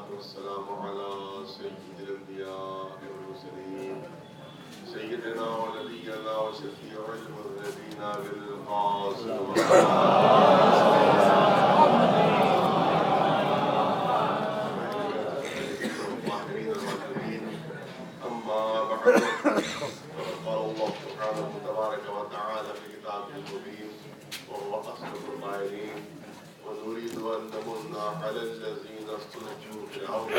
والسلام على سيد الأنبياء والمرسلين سيدنا ونبينا وشفيع المذنبين بالقاسم أما بعد قال الله سبحانه تبارك وتعالى في كتابه المبين وهو أصدق القائلين ونريد أن نمن على الذين استضعفوا في الأرض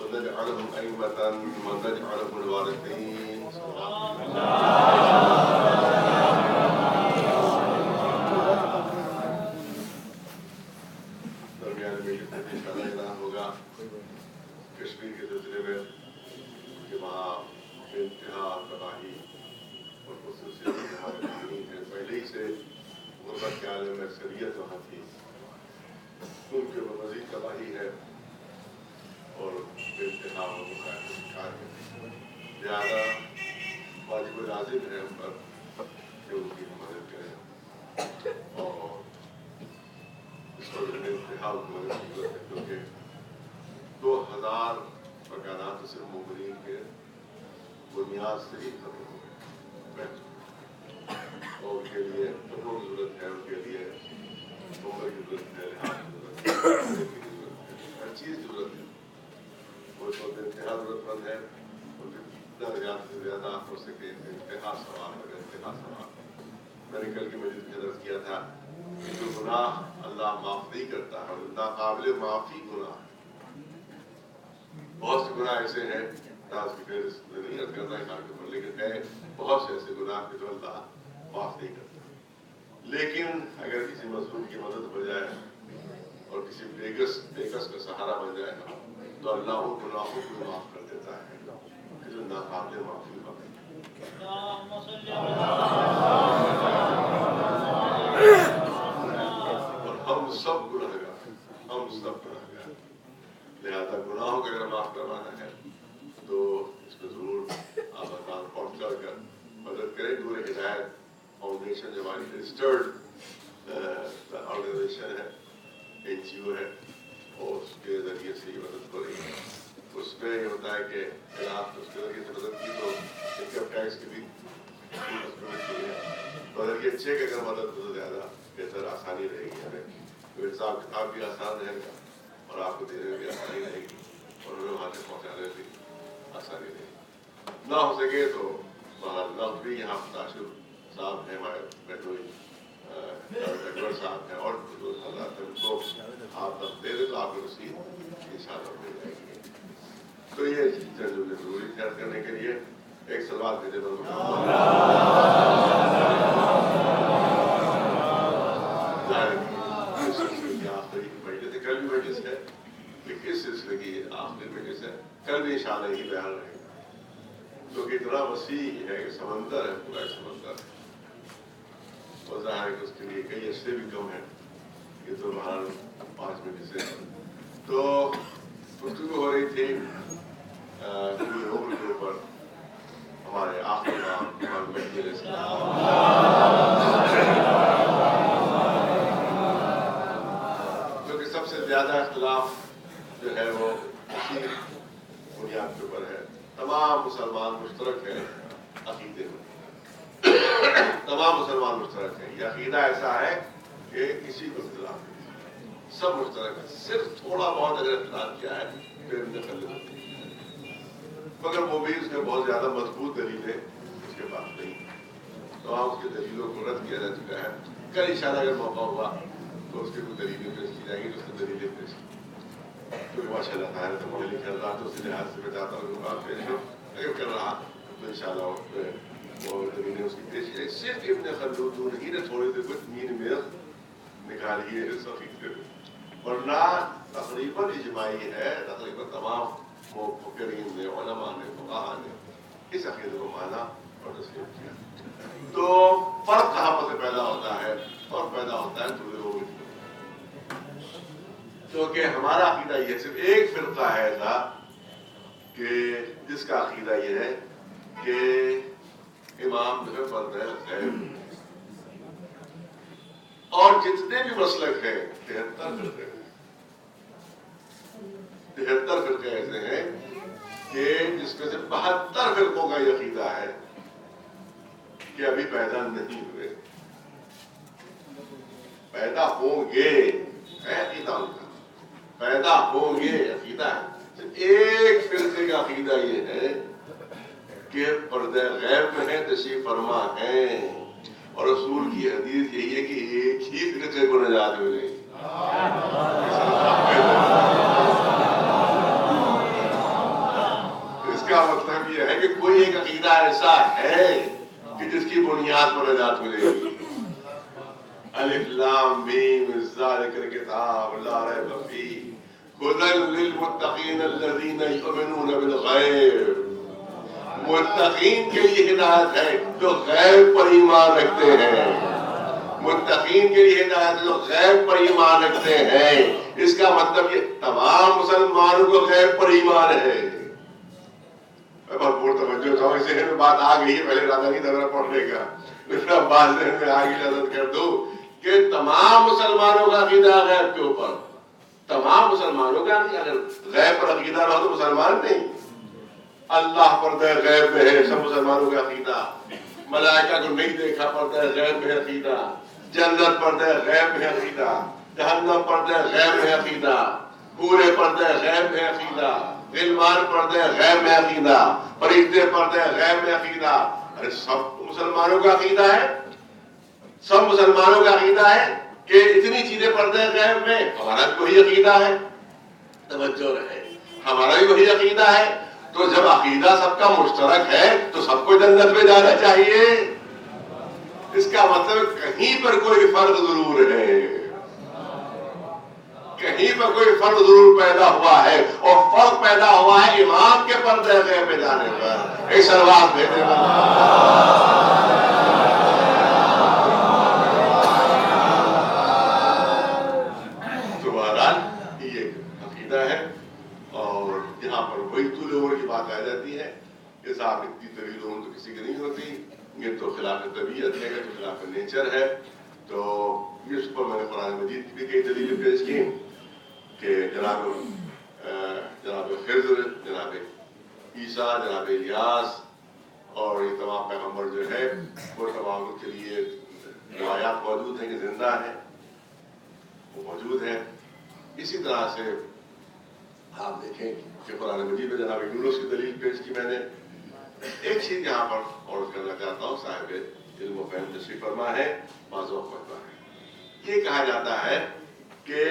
ونجعلهم أئمة ونجعلهم الوارثين. درمیان میں یہ اعلان ہوگا کشمیر کے سلسلے میں کہ وہاں انتہا تباہی اور خصوصی انتہا نہیں ہے. پہلے ہی سے غربت کے عالم میں اکثریت وہاں تھی، ان کے مزید تباہی ہے اور انتہا و مخالف شکار ہے. لہٰذا واجب لازم ہے ہم پر کہ ان کی مدد کریں اور اس وقت میں انتہا کی مدد کی ضرورت ہے، کیونکہ 2000 مکانات صرف مومنین کے بنیاد سے ہی ختم ہو گئے اور ان کے لیے کپڑوں کی ضرورت ہے، ان کے لیے کمبل کی ضرورت ہے، لحاظ کی ضرورت ہے، ہر چیز کی ضرورت ہے. وہ تو انتہا ضرورت مند ہے اور جتنا زیادہ سے زیادہ ہو سکے انتہا ثواب ہے. انتہا ثواب میں نے کل کی مجلس میں عرض کیا تھا کہ جو گناہ اللہ معاف نہیں کرتا ہے اور ناقابل معافی گناہ، بہت سے گناہ ایسے ہیں نہیں عرض کرنا ہے کام کے اوپر، لیکن ہے بہت سے ایسے گناہ کہ جو اللہ معاف نہیں کرتا. لیکن اگر کسی مظلوم کی مدد ہو جائے اور کسی بےکس کا سہارا بن جائے تو اللہ وہ گناہوں کو معاف کر دیتا ہے کہ جو ناقابل معافی ہوتے ہیں. اور ہم سب گنہگار لہذا گناہوں کو اگر معاف کروانا ہے تو اس کو ضرور آپ اپنا پہنچ چڑھ کر مدد کریں. نور ہدایت فاؤنڈیشن جو ہماری رجسٹرڈ آرگنائزیشن ہے، NGO ہے، اور اس کے ذریعے سے یہ مدد ہو رہی ہے. اس میں یہ ہوتا ہے کہ اگر آپ اس کے ذریعے سے مدد کی تو انکم ٹیکس کی بھی ذریعے چیک اگر مدد تو زیادہ بہتر آسانی رہے گی ہمیں، تو حساب کتاب بھی آسان رہے گا اور آپ کو دینے میں بھی آسانی رہے گی اور ہمیں وہاں سے پہنچانے میں بھی آسانی رہے گی. نہ ہو سکے تو نقد بھی یہاں تاشر صاحب ہیں، ہمارے بیٹھوئی اکبر صاحب ہیں اور حضرات ہیں، ان کو آپ نقد دے دیں تو آپ کی رسید انشاءاللہ مل جائے گی. تو یہ چیزیں جو ضروری خیال کرنے کے لیے ایک سوال کے دے بند آخری مجلس ہے، کل بھی مجلس ہے، لیکن اس سلسلے کی آخری مجلس ہے. کل بھی انشاءاللہ یہی بیان رہے گا کیونکہ اتنا وسیع ہے کہ سمندر ہے، پورا سمندر ہے اور ظاہر ہے کہ اس کے لیے کئی اشرے بھی کم ہیں. یہ تو بہرحال 5 منٹ سے تو گفتگو ہو رہی تھی پوری عمر کے اوپر ہمارے آخری نام امام مہدی علیہ السلام. کیونکہ سب سے زیادہ اختلاف جو ہے وہ اسی بنیاد کے اوپر ہے. تمام مسلمان مشترک ہیں عقیدے میں، تمام مسلمان مشترک ہیں. یہ عقیدہ ایسا ہے کہ کسی کو اختلاف نہیں، سب مشترک ہے. صرف تھوڑا بہت اگر اختلاف کیا ہے پھر نقل ہوتی ہے، مگر وہ بھی اس میں بہت زیادہ مضبوط دلیلیں اس کے پاس نہیں. تمام اس کے دلیلوں کو رد کیا جا چکا ہے. کل انشاءاللہ اگر موقع ہوا تو اس کے کچھ دلیلیں پیش کی جائیں گی، اس کی دلیلیں پیش کی کیونکہ ماشاء اللہ تعالیٰ تو مجھے لکھ رہا تو اسی لحاظ سے میں چاہتا ہوں کہ بات پیش ہو. اگر کر رہا تو انشاءاللہ وہ دلیلیں اس کی پیش کی جائیں. صرف ابن خلدون ہی نے تھوڑے سے کچھ مین میل نکالی ہے اس عقیدے میں، ورنہ تقریباً اجماعی ہے. تقریباً تمام مفکرین نے، علماء نے، فقہاء نے اس عقیدے کو مانا اور تسلیم کیا. تو فرق کہاں پر سے پیدا ہوتا ہے؟ فرق پیدا ہوتا ہے دوسروں میں، کیونکہ ہمارا عقیدہ یہ صرف ایک فرقہ ہے ایسا کہ جس کا عقیدہ یہ ہے کہ امام جو ہے فرد ہے، اور جتنے بھی مسلک ہیں 73 فرقے 73 فرقے ایسے ہیں کہ جس میں سے 72 فرقوں کا یہ عقیدہ ہے کہ ابھی پیدا نہیں ہوئے، پیدا ہوں گے، عقیدہ ان کا پیدا ہوں گے عقیدہ ہے۔ ایک فرقے کا عقیدہ یہ ہے کہ پردہ غیب میں ہے، تشریف فرما ہے، اور رسول کی حدیث یہی ہے کہ ایک ہی فرقے کو نجات ملے گی۔ اس کا مطلب یہ ہے کہ کوئی ایک عقیدہ ایسا ہے کہ جس کی بنیاد پر نجات ملے گی۔ الف لام میم ذالک الکتاب لا ریب فیہ ھدی للمتقین الذین یؤمنون بالغیب۔ متقین کے لیے ہدایت ہے جو غیب پر ایمان رکھتے ہیں، متقین کے لیے ہدایت ہے جو غیب پر ایمان رکھتے ہیں۔ اس کا مطلب یہ تمام مسلمانوں کو غیب پر ایمان ہے۔ بہت توجہ تھا، اس ذہن میں بات آ گئی ہے، پہلے ارادہ نہیں تھا پڑھنے کا، لیکن بات ذہن میں آ گئی، اجازت کر دو کہ تمام مسلمانوں کا عقیدہ غیب کے اوپر، تمام مسلمانوں کا عقیدہ، اگر غیب پر عقیدہ رہا تو مسلمان نہیں۔ اللہ پردہ غیب میں ہے، سب مسلمانوں کا عقیدہ۔ ملائکہ کو نہیں دیکھا، پردہ غیب میں عقیدہ۔ جنت پردہ غیب میں عقیدہ، جہنم پردہ غیب میں عقیدہ، پورے پردہ غیب میں عقیدہ، غلمان پردہ غیب میں عقیدہ، فرشتے پردہ غیب میں عقیدہ۔ ارے سب مسلمانوں کا عقیدہ ہے، سب مسلمانوں کا عقیدہ ہے کہ اتنی چیزیں پردہ غیب میں، ہمارا بھی وہی عقیدہ ہے۔ توجہ رہے، ہمارا بھی وہی عقیدہ ہے، تو جب عقیدہ سب کا مشترک ہے تو سب کو جنت میں جانا چاہیے۔ اس کا مطلب کہیں پر کوئی فرق ضرور ہے، کہیں پر کوئی فرق ضرور پیدا ہوا ہے، اور فرق پیدا ہوا ہے امام کے پردہ غیب میں جانے پر۔ ایک سلوات بھیجے تو بہرحال یہ عقیدہ ہے، اور یہاں پر وہی طول عمر کی بات آ جاتی ہے کہ صاحب اتنی طویل عمر تو کسی کی نہیں ہوتی، یہ تو خلاف طبیعت ہے، یہ تو خلاف نیچر ہے۔ تو اس پر میں نے قرآن مجید کی بھی کئی دلیلیں پیش کی کہ جناب خضر، جناب عیسیٰ، جناب الیاس اور یہ تمام پیغمبر جو ہے وہ تمام کے لیے روایات موجود ہیں کہ زندہ ہیں، وہ موجود ہیں۔ اسی طرح سے آپ دیکھیں کہ قرآن مجید میں جناب یونس کی دلیل پیش کی میں نے۔ ایک چیز یہاں پر اور کرنا چاہتا ہوں، صاحب علم و فہم تشریف فرما ہے، معذوق فرما ہے، یہ کہا جاتا ہے کہ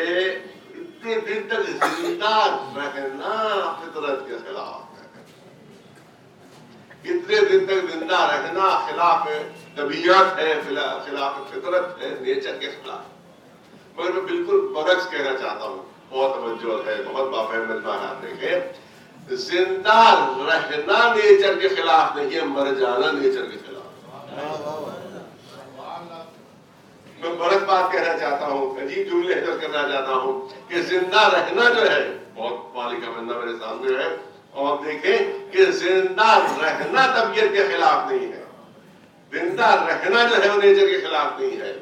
اتنے دن تک زندہ رہنا فطرت کے خلاف ہے، اتنے دن تک زندہ رہنا خلاف طبیعت ہے، خلاف فطرت ہے، نیچر کے خلاف۔ مگر میں بالکل برعکس کہنا چاہتا ہوں، بہت توجہ ہے، بہت بافہم ملمان آپ دیکھیں، زندہ رہنا نیچر کے خلاف نہیں ہے، مر جانا نیچر کے خلاف۔ میں برعکس بات کہنا چاہتا ہوں، عجیب جملے حضرت کرنا چاہتا ہوں کہ زندہ رہنا جو ہے، بہت مالک کا بندہ میرے سامنے ہے، اور دیکھیں کہ زندہ رہنا طبیعت کے خلاف نہیں ہے، زندہ رہنا جو ہے وہ نیچر کے خلاف نہیں ہے،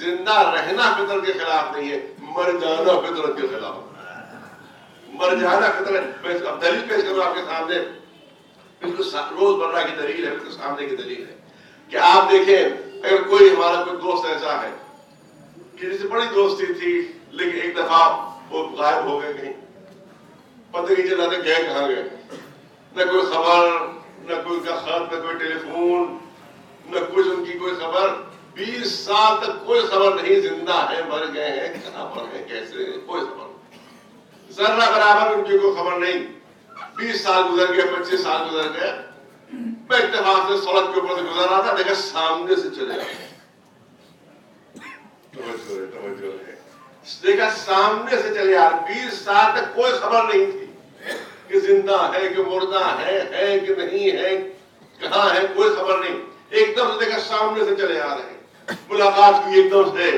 زندہ رہنا فطرت کے خلاف نہیں ہے، مر جانا فطرت کے خلاف ہے۔ مر جانا فطرت، میں اب دلیل پیش کروں آپ کے سامنے، بالکل روز مرہ کی دلیل ہے، بالکل سامنے کی دلیل ہے کہ آپ دیکھیں اگر کوئی ہمارا کوئی دوست ایسا ہے کہ جس سے بڑی دوستی تھی لیکن ایک دفعہ وہ غائب ہو گئے، کہیں پتہ نہیں چلا کہ گئے کہاں گئے، نہ کوئی خبر، نہ کوئی کا خط، نہ کوئی ٹیلی فون، نہ کچھ ان کی کوئی خبر، 20 سال تک کوئی خبر نہیں، زندہ ہے، مر گئے ہیں، کہاں پر ہیں، کیسے ہیں، کوئی خبر نہیں، ذرہ برابر ان کی کوئی خبر نہیں۔ 20 سال گزر گئے، 25 سال گزر گئے، میں اتفاق سے سڑک کے اوپر سے گزر رہا تھا، دیکھا سامنے سے چلے آئے، توجہ ہے، دیکھا سامنے سے چلے آ رہے، 20 سال تک کوئی خبر نہیں تھی کہ زندہ ہے کہ مردہ ہے کہ نہیں ہے، کہاں ہے، کوئی خبر نہیں، ایک دم سے دیکھا سامنے سے چلے آ رہے ہیں، ملاقات کی ایک دم سے،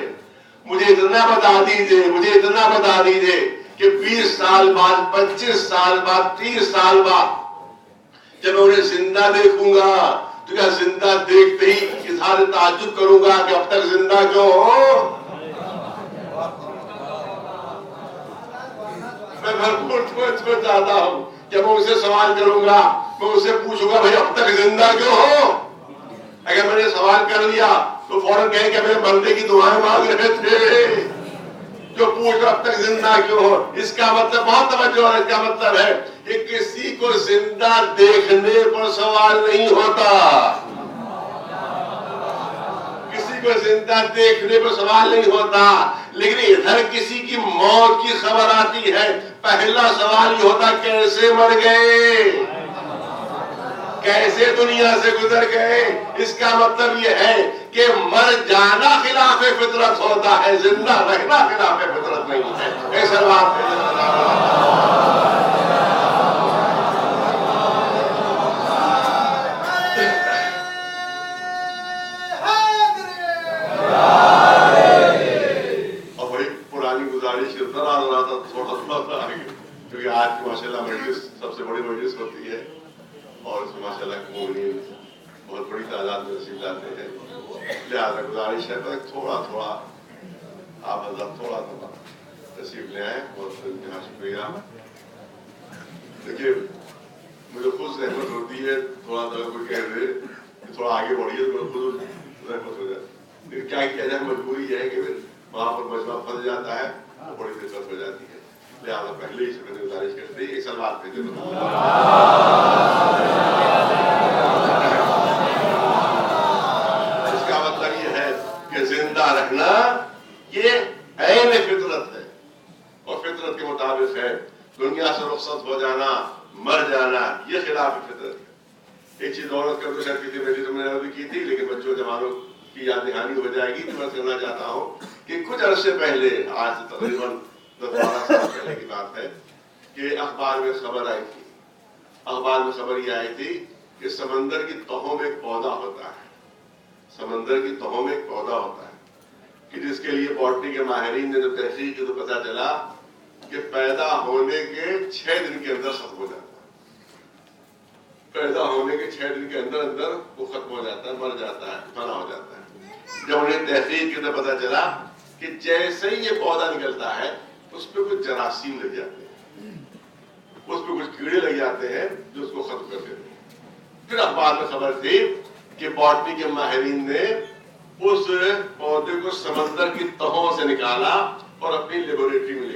مجھے اتنا بتا دیجئے، مجھے اتنا بتا دیجئے کہ 20 سال بعد، 25 سال بعد، 30 سال بعد جب میں انہیں زندہ دیکھوں گا تو کیا زندہ دیکھتے ہی اظہار تعجب کروں گا کہ اب تک زندہ کیوں ہو؟ میں بھرپور تمہیں چاہتا ہوں کہ میں اسے سوال کروں گا, میں اسے پوچھوں گا بھائی اب تک زندہ کیوں ہو. اگر میں نے سوال کر لیا تو فوراً کہیں کہ میں مرنے کی دعائیں مانگ رہے تھے. جو پوچھ اب تک زندہ کیوں ہو, اس کا مطلب بہت توجہ ہے, اس کا مطلب ہے کہ کسی کو زندہ دیکھنے پر سوال نہیں ہوتا, کسی کو زندہ دیکھنے پر سوال نہیں ہوتا. لیکن ادھر کسی کی موت کی خبر آتی ہے, پہلا سوال یہ ہوتا کیسے مر گئے, کیسے دنیا سے گزر گئے. اس کا مطلب یہ ہے کہ مر جانا خلاف فطرت ہوتا ہے, زندہ رہنا خلاف فطرت نہیں ہے. ایسا بات ہے. اور وہی پرانی گزارش کرتا رہا تھا تھوڑا کیونکہ آج کی ماشاء اللہ مجلس سب سے بڑی مجلس ہوتی ہے اور اس میں ماشاء اللہ مومنین بہت بڑی تعداد میں نصیب لاتے ہیں. لہٰذا گزارش ہے تھوڑا آپ حضرت تھوڑا تشریف لے آئے. بہت بہت شکریہ. دیکھیے مجھے خود رحمت ہوتی ہے, تھوڑا سا کوئی کہہ دے کہ تھوڑا آگے بڑھیے تو مجھے خود رحمت ہو جائے. لیکن کیا کیا جائے, مجبوری یہ ہے کہ وہاں پر مجمع پھنس جاتا ہے تو بڑی دقت ہو جاتی ہے. لہٰذا پہلے ہی سے میں نے گزارش کرتے ایک سلوات بھیجے دو. اس کا مطلب یہ ہے کہ زندہ رہنا یہ عین فطرت ہے اور فطرت کے مطابق ہے. دنیا سے رخصت ہو جانا, مر جانا, یہ خلاف فطرت ہے. ایک چیز عورت کر تو شاید کسی میری تو میں نے ابھی کی تھی, لیکن بچوں جوانوں کی یاد دہانی ہو جائے گی. تو میں کرنا چاہتا ہوں کہ کچھ عرصے پہلے, آج سے تقریباً 10-12 سال پہلے کی بات ہے, کہ اخبار میں خبر آئی تھی. اخبار میں خبر یہ آئی تھی کہ سمندر کی تہوں میں ایک پودا ہوتا ہے, سمندر کی تہوں میں ایک پودا ہوتا ہے کہ جس کے لیے باٹنی کے ماہرین نے جب تحقیق کی تو پتا چلا کہ پیدا ہونے کے 6 دن کے اندر ختم ہو جاتا ہے. پیدا ہونے کے 6 دن کے اندر وہ ختم ہو جاتا ہے, مر جاتا ہے, فنا ہو جاتا ہے. جب انہیں تحقیق کی تو پتا چلا کہ جیسے ہی یہ پودا نکلتا ہے اس پہ کچھ جراثیم لگ جاتے ہیں, اس پہ کچھ کیڑے لگ جاتے ہیں جو اس کو ختم کر دیتے ہیں. پھر اخبار میں خبر تھی کہ باٹنی کے ماہرین نے اس پودے کو سمندر کی تہوں سے نکالا اور اپنی لیبوریٹری میں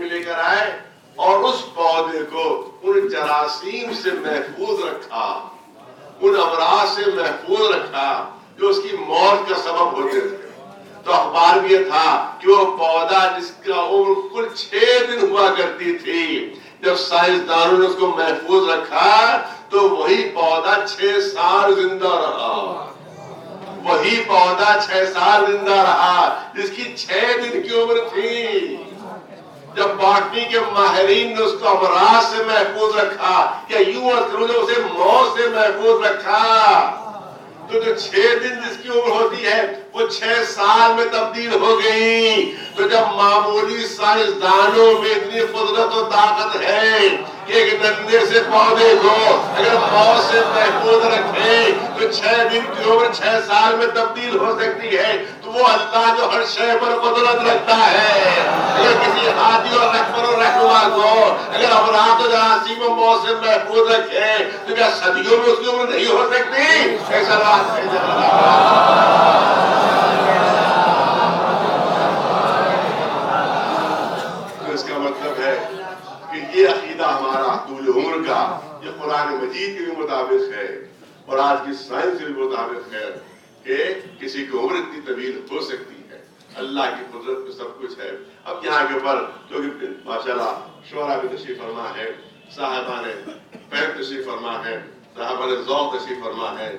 لے کر آئے اور اس پودے کو ان جراثیم سے محفوظ رکھا, ان امراض سے محفوظ رکھا جو اس کی موت کا سبب ہوتے تھے. تو اخبار بھی یہ تھا کہ وہ پودا جس کا عمر کل 6 دن ہوا کرتی تھی, جب سائنسدانوں نے اس کو محفوظ رکھا تو وہی پودا 6 سال زندہ رہا. وہی پودا 6 سال زندہ رہا جس کی 6 دن کی عمر تھی. جب باٹنی کے ماہرین نے اس کو امراض سے محفوظ رکھا, یا یوں اسے موت سے محفوظ رکھا, تو جو 6 دن جس کی عمر ہوتی ہے وہ 6 سال میں تبدیل ہو گئی. تو جب معمولی سائنسدانوں میں اتنی قدرت و طاقت ہے کہ ایک ننھے سے پودے کو اگر موت سے محفوظ رکھے تو 6 دن کی عمر 6 سال میں تبدیل ہو سکتی ہے, تو وہ اللہ جو ہر شے پر قدرت رکھتا ہے, اگر کسی ہادی اور رہبر و رہنما کو اگر امراض و جراثیم و موت سے محفوظ رکھے تو کیا صدیوں میں اس کی عمر نہیں ہو سکتی؟ ایسا بات ہے. تو اس کا مطلب ہے کہ یہ عقیدہ ہمارا طول عمر کا, یہ قرآن مجید کے بھی مطابق ہے اور آج کی سائنس کے بھی مطابق ہے کہ کسی کی عمر اتنی طویل ہو سکتی ہے. اللہ کی قدرت میں سب کچھ ہے. اب یہاں کے اوپر جو کہ ماشاءاللہ شعراء بھی تشریف فرما ہے, صاحبان فہم تشریف فرما ہے, صاحبان ذوق تشریف فرما ہے,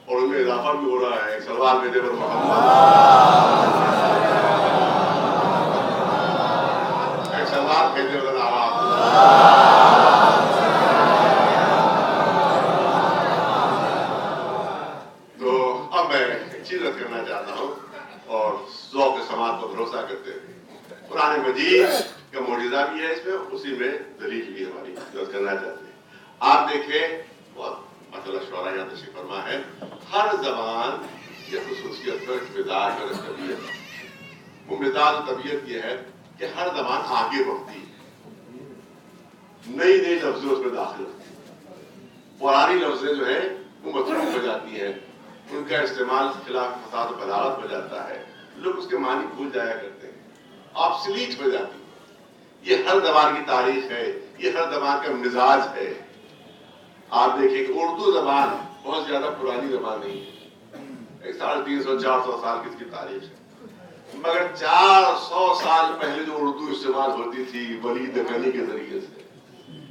اور ان میں اضافہ بھی ہو رہا ہے. ایک سوال میرے پر محمد, ایک سوال بھیجے والا آواز. تو اب میں ایک چیز رد کرنا چاہتا ہوں اور ذوق سماعت پر بھروسہ کرتے ہیں. قرآن مجید کا معجزہ بھی ہے اس میں, اسی میں دلیل بھی ہماری رد کرنا چاہتے ہیں. آپ دیکھیں بہت مطلب شعراء یہاں تشریف فرما ہے, ہر زبان یہ خصوصیت پر مزاج اور طبیعت. وہ مزاج و طبیعت یہ ہے کہ ہر زبان آگے بڑھتی ہے، نئی نئی لفظیں اس میں داخل ہوتی ہیں، پرانی لفظیں جو ہیں وہ متروک ہو جاتی ہیں، ان کا استعمال خلاف فساد و بلاغت ہو جاتا ہے، لوگ اس کے معنی بھول جایا کرتے ہیں، آبسلیٹ ہو جاتی ہے۔ یہ ہر زبان کی تاریخ ہے، یہ ہر زبان کا مزاج ہے۔ آپ دیکھیں کہ اردو زبان بہت زیادہ پرانی زبان نہیں ہے، 350-400 سال کی اس کی تاریخ ہے، مگر 400 سال پہلے جو اردو استعمال ہوتی تھی ولی دکنی کے ذریعے سے،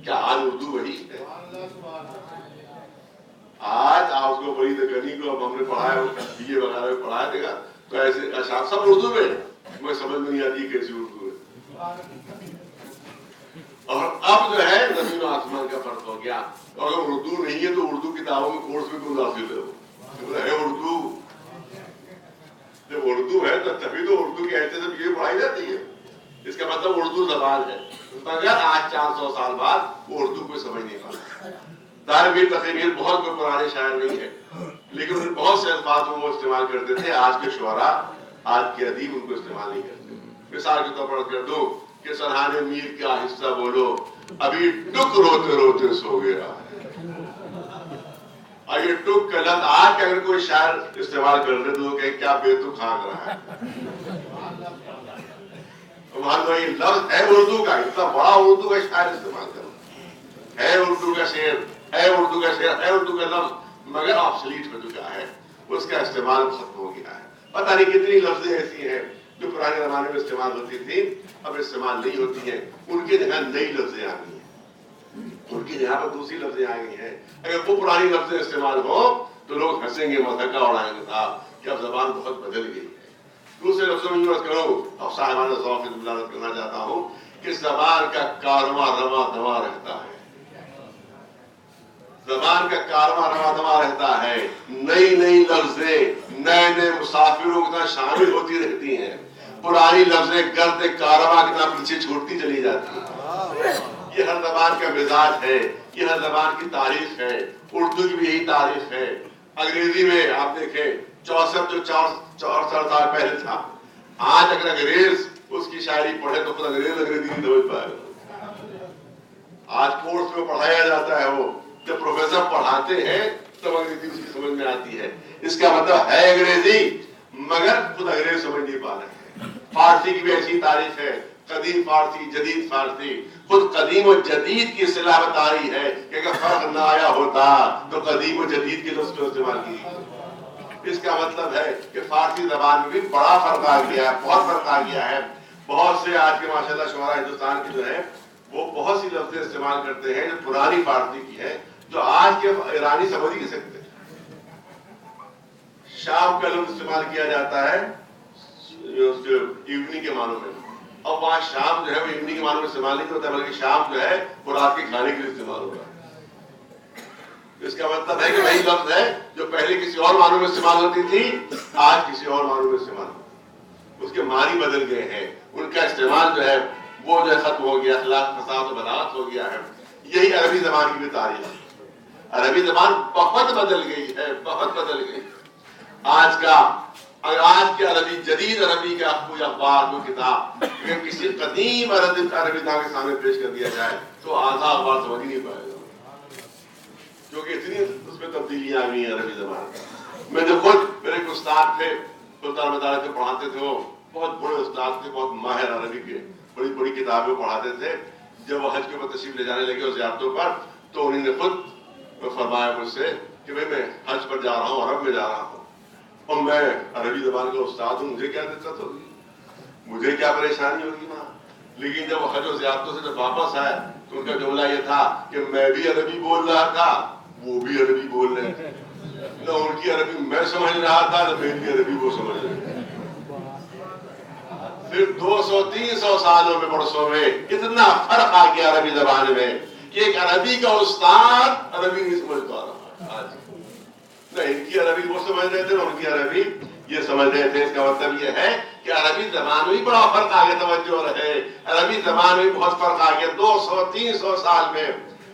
کیا آج اردو وہی ہے؟ آج آپ کو ولی دکنی کو اب ہم نے پڑھایا، BA وغیرہ میں پڑھایا دے گا تو ایسے اشعار سب اردو میں، مجھے سمجھ میں نہیں آتی کیسی اردو ہے۔ اور اب جو ہے زمین و آسمان کا فرق ہو گیا، اور اگر اردو نہیں ہے تو اردو کتابوں میں کورس میں کیوں داخل ہے اردو؟ جب اردو ہے تو تبھی تو اردو کی حیثیت سے یہ پڑھائی جاتی ہے، اس کا مطلب اردو زبان ہے، مگر آج 400 سال بعد وہ اردو کو سمجھ نہیں پاتا۔ دارمیر تقی بہت کوئی پرانے شاعر نہیں ہے، لیکن ان بہت سے الفاظ وہ استعمال کرتے تھے، آج کے شعراء، آج کے ادیب ان کو استعمال نہیں کرتے۔ مثال کے طور پر کر دو کہ سرحان میر کا حصہ بولو، ابھی ٹک روتے روتے سو گیا۔ اگر ٹک کا لفظ آج کے اگر کوئی شاعر استعمال کر دے تو کہ کیا بے تک کھانک رہا ہے۔ یہ لفظ ہے اردو کا، اتنا بڑا اردو کا شاعر استعمال کرو، ہے اردو کا شعر، ہے اردو کا شعر، ہے اردو کا لفظ، مگر آبسلیٹ ہو چکا ہے، اس کا استعمال ختم ہو گیا ہے۔ پتہ نہیں کتنی لفظیں ایسی ہیں جو پرانے زمانے میں استعمال ہوتی تھی، اب استعمال نہیں ہوتی ہیں، ان کے جگہ نئی لفظیں آ گئی ہیں، ان کی جگہ پر دوسری لفظیں آ گئی ہیں۔ اگر وہ پرانی لفظیں استعمال ہو تو لوگ ہنسیں گے، مذاق اڑائیں گے صاحب کہ اب زبان بہت بدل گئی ہے۔ دوسرے لفظوں میں یوں کرو، اب صاحبانہ ذوق کی دلالت کرنا چاہتا ہوں کہ زبان کا کارواں رواں دواں رہتا ہے، زبان کا کارواں رواں دواں رہتا ہے، نئی نئی لفظیں نئے نئے مسافروں کے ساتھ شامل ہوتی رہتی ہیں، پرانی لفظیں گرد کارواں کے ساتھ پیچھے چھوٹتی چلی جاتی ہیں۔ یہ ہر زبان کا مزاج ہے، یہ ہر زبان کی تاریخ ہے، اردو کی بھی یہی تاریخ ہے۔ انگریزی میں آپ دیکھیں 64 جو 64 سال پہلے تھا، آج اگر انگریز اس کی شاعری پڑھے تو خود انگریزی نہیں سمجھ پائے گا۔ آج کورس میں پڑھایا جاتا ہے، وہ جب پروفیسر پڑھاتے ہیں تب انگریزی اس کی سمجھ میں آتی ہے، اس کا مطلب ہے انگریزی، مگر خود انگریز سمجھ نہیں پا رہے ہیں۔ فارسی کی بھی ایسی تاریخ ہے، قدیم فارسی، جدید فارسی، خود قدیم و جدید کی اصطلاح بتا رہی ہے کہ اگر فرق نہ آیا ہوتا تو قدیم و جدید کے لفظ کو استعمال کی۔ اس کا مطلب ہے کہ فارسی زبان میں بھی بڑا فرق آ گیا ہے، بہت فرق آ گیا ہے۔ بہت سے آج کے ماشاءاللہ شعراء ہندوستان کے جو ہیں وہ بہت سی لفظیں استعمال کرتے ہیں جو پرانی فارسی کی ہے، جو آج کے ایرانی سمجھ نہیں سکتے۔ شام کا لفظ استعمال کیا جاتا ہے ایوننگ کے معنوں میں، اور وہاں شام جو ہے وہ ایوننگ کے معنوں میں استعمال نہیں ہوتا، بلکہ شام جو ہے وہ رات کے کھانے کے لیے استعمال ہوگا۔ اس کا مطلب ہے کہ وہی لفظ ہے جو پہلے کسی اور معنوں میں استعمال ہوتی تھی، آج کسی اور معنوں میں استعمال ہوتی ہے، اس کے معنی بدل گئے ہیں، ان کا استعمال جو ہے وہ جو ہے ختم ہو گیا، اخلاق فساد و بلاغت ہو گیا ہے۔ یہی عربی زبان کی بھی تاریخ ہے، عربی زبان بہت بدل گئی ہے، بہت بدل گئی۔ آج کے عربی، جدید عربی کا کوئی اخبار، کوئی کتاب اگر کسی قدیم عربی داں کے سامنے پیش کر دیا جائے تو آدھا اخبار سمجھ ہی نہیں پائے گا، کیونکہ اتنی اس میں تبدیلیاں آ گئی ہیں عربی زبان۔ میں جو خود میرے ایک استاد تھے، سلطان مدارس سے پڑھاتے تھے، وہ بہت بڑے استاد تھے، بہت ماہر عربی کے، بڑی بڑی کتابیں پڑھاتے تھے۔ جب وہ حج کے اوپر تشریف لے جانے لگے اور زیارتوں پر، تو انہوں نے خود فرمایا مجھ سے کہ بھائی میں حج پر جا رہا ہوں، عرب میں جا رہا ہوں، اور میں عربی زبان کا استاد ہوں، مجھے کیا دقت ہوگی، مجھے کیا پریشانی ہوگی وہاں۔ لیکن جب وہ حج و زیارتوں سے جب واپس آئے تو ان کا جملہ یہ تھا کہ میں بھی عربی بول رہا تھا، وہ بھی عربی بول رہے تھے، نہ ان کی عربی میں سمجھ رہا تھا، نہ میری عربی وہ سمجھ رہے تھے۔ پھر 200-300 سالوں میں، برسوں میں اتنا فرق آ گیا عربی زبان میں کہ ایک عربی کا استاد عربی نہیں سمجھ پا رہا آج، نہ ان کی عربی وہ سمجھ رہے تھے، نہ ان کی عربی یہ سمجھ رہے تھے۔ اس کا مطلب یہ ہے کہ عربی زبان میں بڑا فرق آ گیا، توجہ رہے، عربی زبان میں بہت فرق آ گیا۔ 200-300 سال میں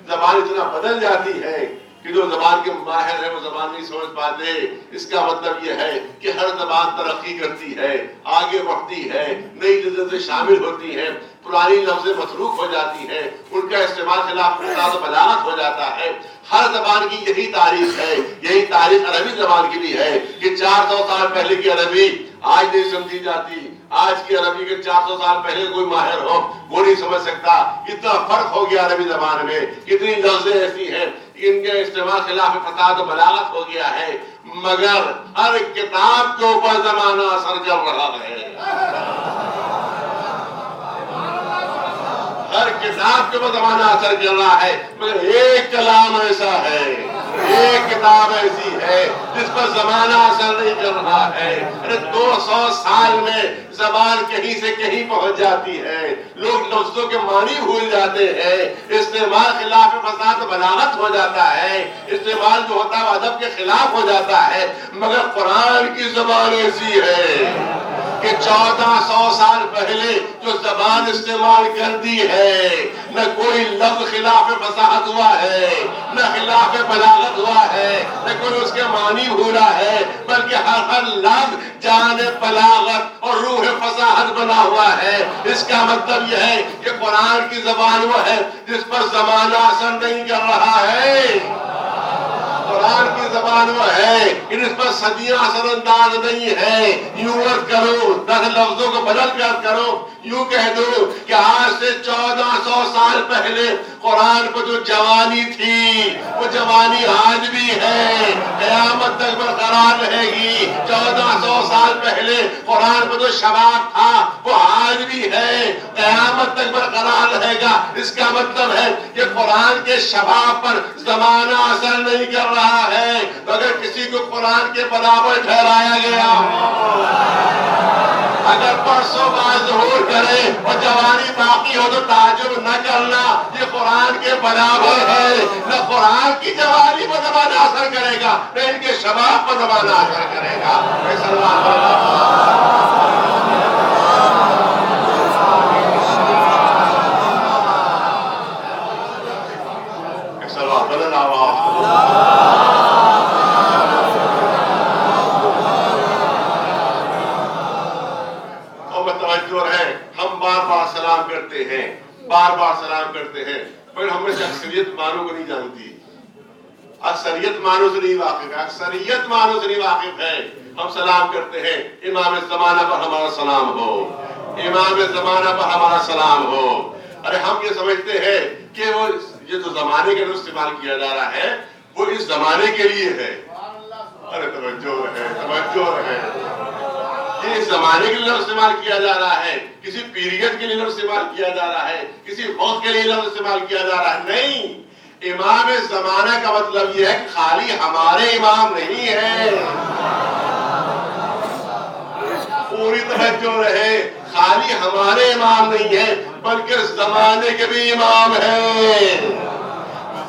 زبان اتنا بدل جاتی ہے کہ جو زبان کے ماہر ہے وہ زبان نہیں سمجھ پاتے. اس کا مطلب یہ ہے کہ ہر زبان ترقی کرتی ہے، آگے بڑھتی ہے، نئی لذتیں شامل ہوتی ہیں، پرانی لفظیں متروک ہو جاتی ہیں، ان کا استعمال خلاف فساد و بلاغت ہو جاتا ہے. ہر زبان کی یہی تاریخ ہے، یہی تاریخ عربی زبان کی بھی ہے کہ 400 سال پہلے کی عربی آج نہیں سمجھی جاتی. آج کی عربی کے 400 سال پہلے کوئی ماہر ہو وہ نہیں سمجھ سکتا. اتنا فرق ہو گیا عربی زبان میں، کتنی لفظیں ایسی ہیں ان کے استعمال خلاف فساد و بلاغت ہو گیا ہے. مگر ہر کتاب کے اوپر زمانہ اثر کر رہا ہے. ہر کتاب کے اوپر زمانہ اثر کر رہا ہے، مگر ایک کلام ایسا ہے، ایک کتاب ایسی ہے جس پر زمانہ اثر نہیں کر رہا ہے. 200 سال میں زبان کہیں سے کہیں پہنچ جاتی ہے، لوگ لفظوں کے معنی بھول جاتے ہیں، استعمال خلاف فساد بلاغت ہو جاتا ہے، استعمال جو ہوتا ہے ادب کے خلاف ہو جاتا ہے. مگر قرآن کی زبان ایسی ہے کہ 1400 سال پہلے جو زبان استعمال کر دی ہے، نہ کوئی لفظ خلاف فصاحت ہوا ہے، نہ خلاف بلاغت ہوا ہے، نہ کوئی اس کے معنی بھولا ہے، بلکہ ہر لفظ جان بلاغت اور روح فصاحت بنا ہوا ہے. اس کا مطلب یہ ہے کہ قرآن کی زبان وہ ہے جس پر زمانہ اثر نہیں کر رہا ہے. قرآن کی زبان وہ ہے کہ اس پر صدیاں اثر انداز نہیں ہے. یوں مت کرو، 10 لفظوں کو بدل کر کرو، یوں کہہ دو کہ آج سے 1400 سال پہلے قرآن کو جو جوانی تھی وہ جوانی آج بھی ہے، قیامت تک برقرار رہے گی. 1400 سال پہلے قرآن کو جو شباب تھا وہ آج بھی ہے، قیامت تک برقرار رہے گا. اس کا مطلب ہے کہ قرآن کے شباب پر زمانہ اثر نہیں کر رہا ہے. اگر کسی کو قرآن کے برابر ٹھہرایا گیا، اگر پرسوں بعد ظہور کرے اور جوانی باقی ہو تو تعجب نہ کرنا، یہ قرآن کے برابر ہے. نہ قرآن کی جوانی پر زمانہ اثر کرے گا، نہ ان کے شباب پر زمانہ اثر کرے گا. بار بار سلام کرتے ہیں، مگر ہم میں سے اکثریت معنوں کو نہیں جانتی، اکثریت معنوں سے نہیں واقف ہے، اکثریت معنوں سے نہیں واقف ہے. ہم سلام کرتے ہیں، امام زمانہ پر ہمارا سلام ہو، امام زمانہ پر ہمارا سلام ہو. ارے ہم یہ سمجھتے ہیں کہ وہ یہ جو زمانے کے لیے استعمال کیا جا رہا ہے وہ اس زمانے کے لیے ہے. ارے توجہ ہے، توجہ ہے. یہ اس زمانے کے لیے لفظ استعمال کیا جا رہا ہے، کسی پیریڈ کے لیے لفظ استعمال کیا جا رہا ہے، کسی وقت کے لیے لفظ استعمال کیا جا رہا ہے. نہیں، امام زمانہ کا مطلب یہ ہے کہ خالی ہمارے امام نہیں ہے. پوری توجہ رہے، خالی ہمارے امام نہیں ہے بلکہ زمانے کے بھی امام ہیں،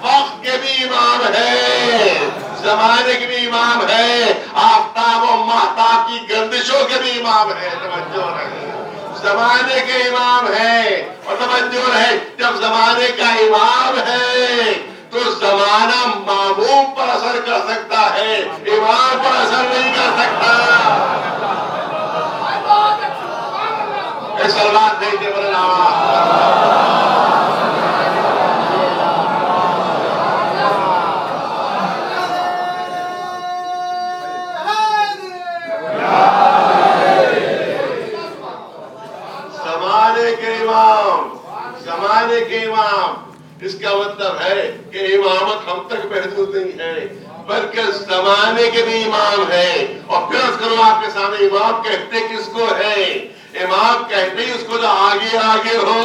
وقت کے بھی امام ہیں، زمانے کے بھی امام ہے، آفتاب و مہتاب کی گردشوں کے بھی امام ہے. توجہ رہے، زمانے کے امام ہے. اور توجہ رہے، جب زمانے کا امام ہے تو زمانہ معموم پر اثر کر سکتا ہے، امام پر اثر نہیں کر سکتا. سلوات دیکھتے بولے زمانے کے امام. اس کا مطلب ہے کہ امامت ہم تک محدود نہیں ہے بلکہ زمانے کے بھی امام ہے. اور پھر کرو آپ کے سامنے امام کہتے کس کو ہے؟ امام کہتے ہی اس کو جو آگے آگے ہو،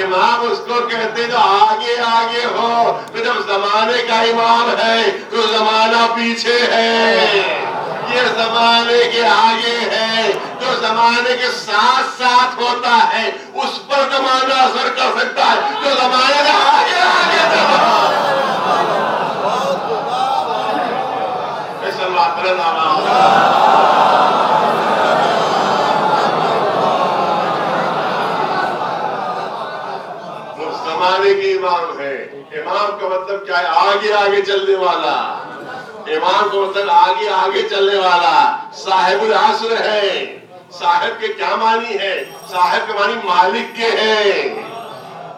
امام اس کو کہتے جو آگے آگے ہو. تو جب زمانے کا امام ہے تو زمانہ پیچھے ہے، یہ زمانے کے آگے ہے. جو زمانے کے ساتھ ساتھ ہوتا ہے اس پر زمانہ اثر کر سکتا ہے، جو زمانے کے آگے آگے زمانے کے امام ہے. امام کا مطلب مطلب کیا ہے؟ آگے آگے چلنے والا. امام کا مطلب آگے آگے چلنے والا. صاحب العصر ہے. صاحب کے کیا معنی ہے؟ صاحب کے معنی مالک کے ہیں.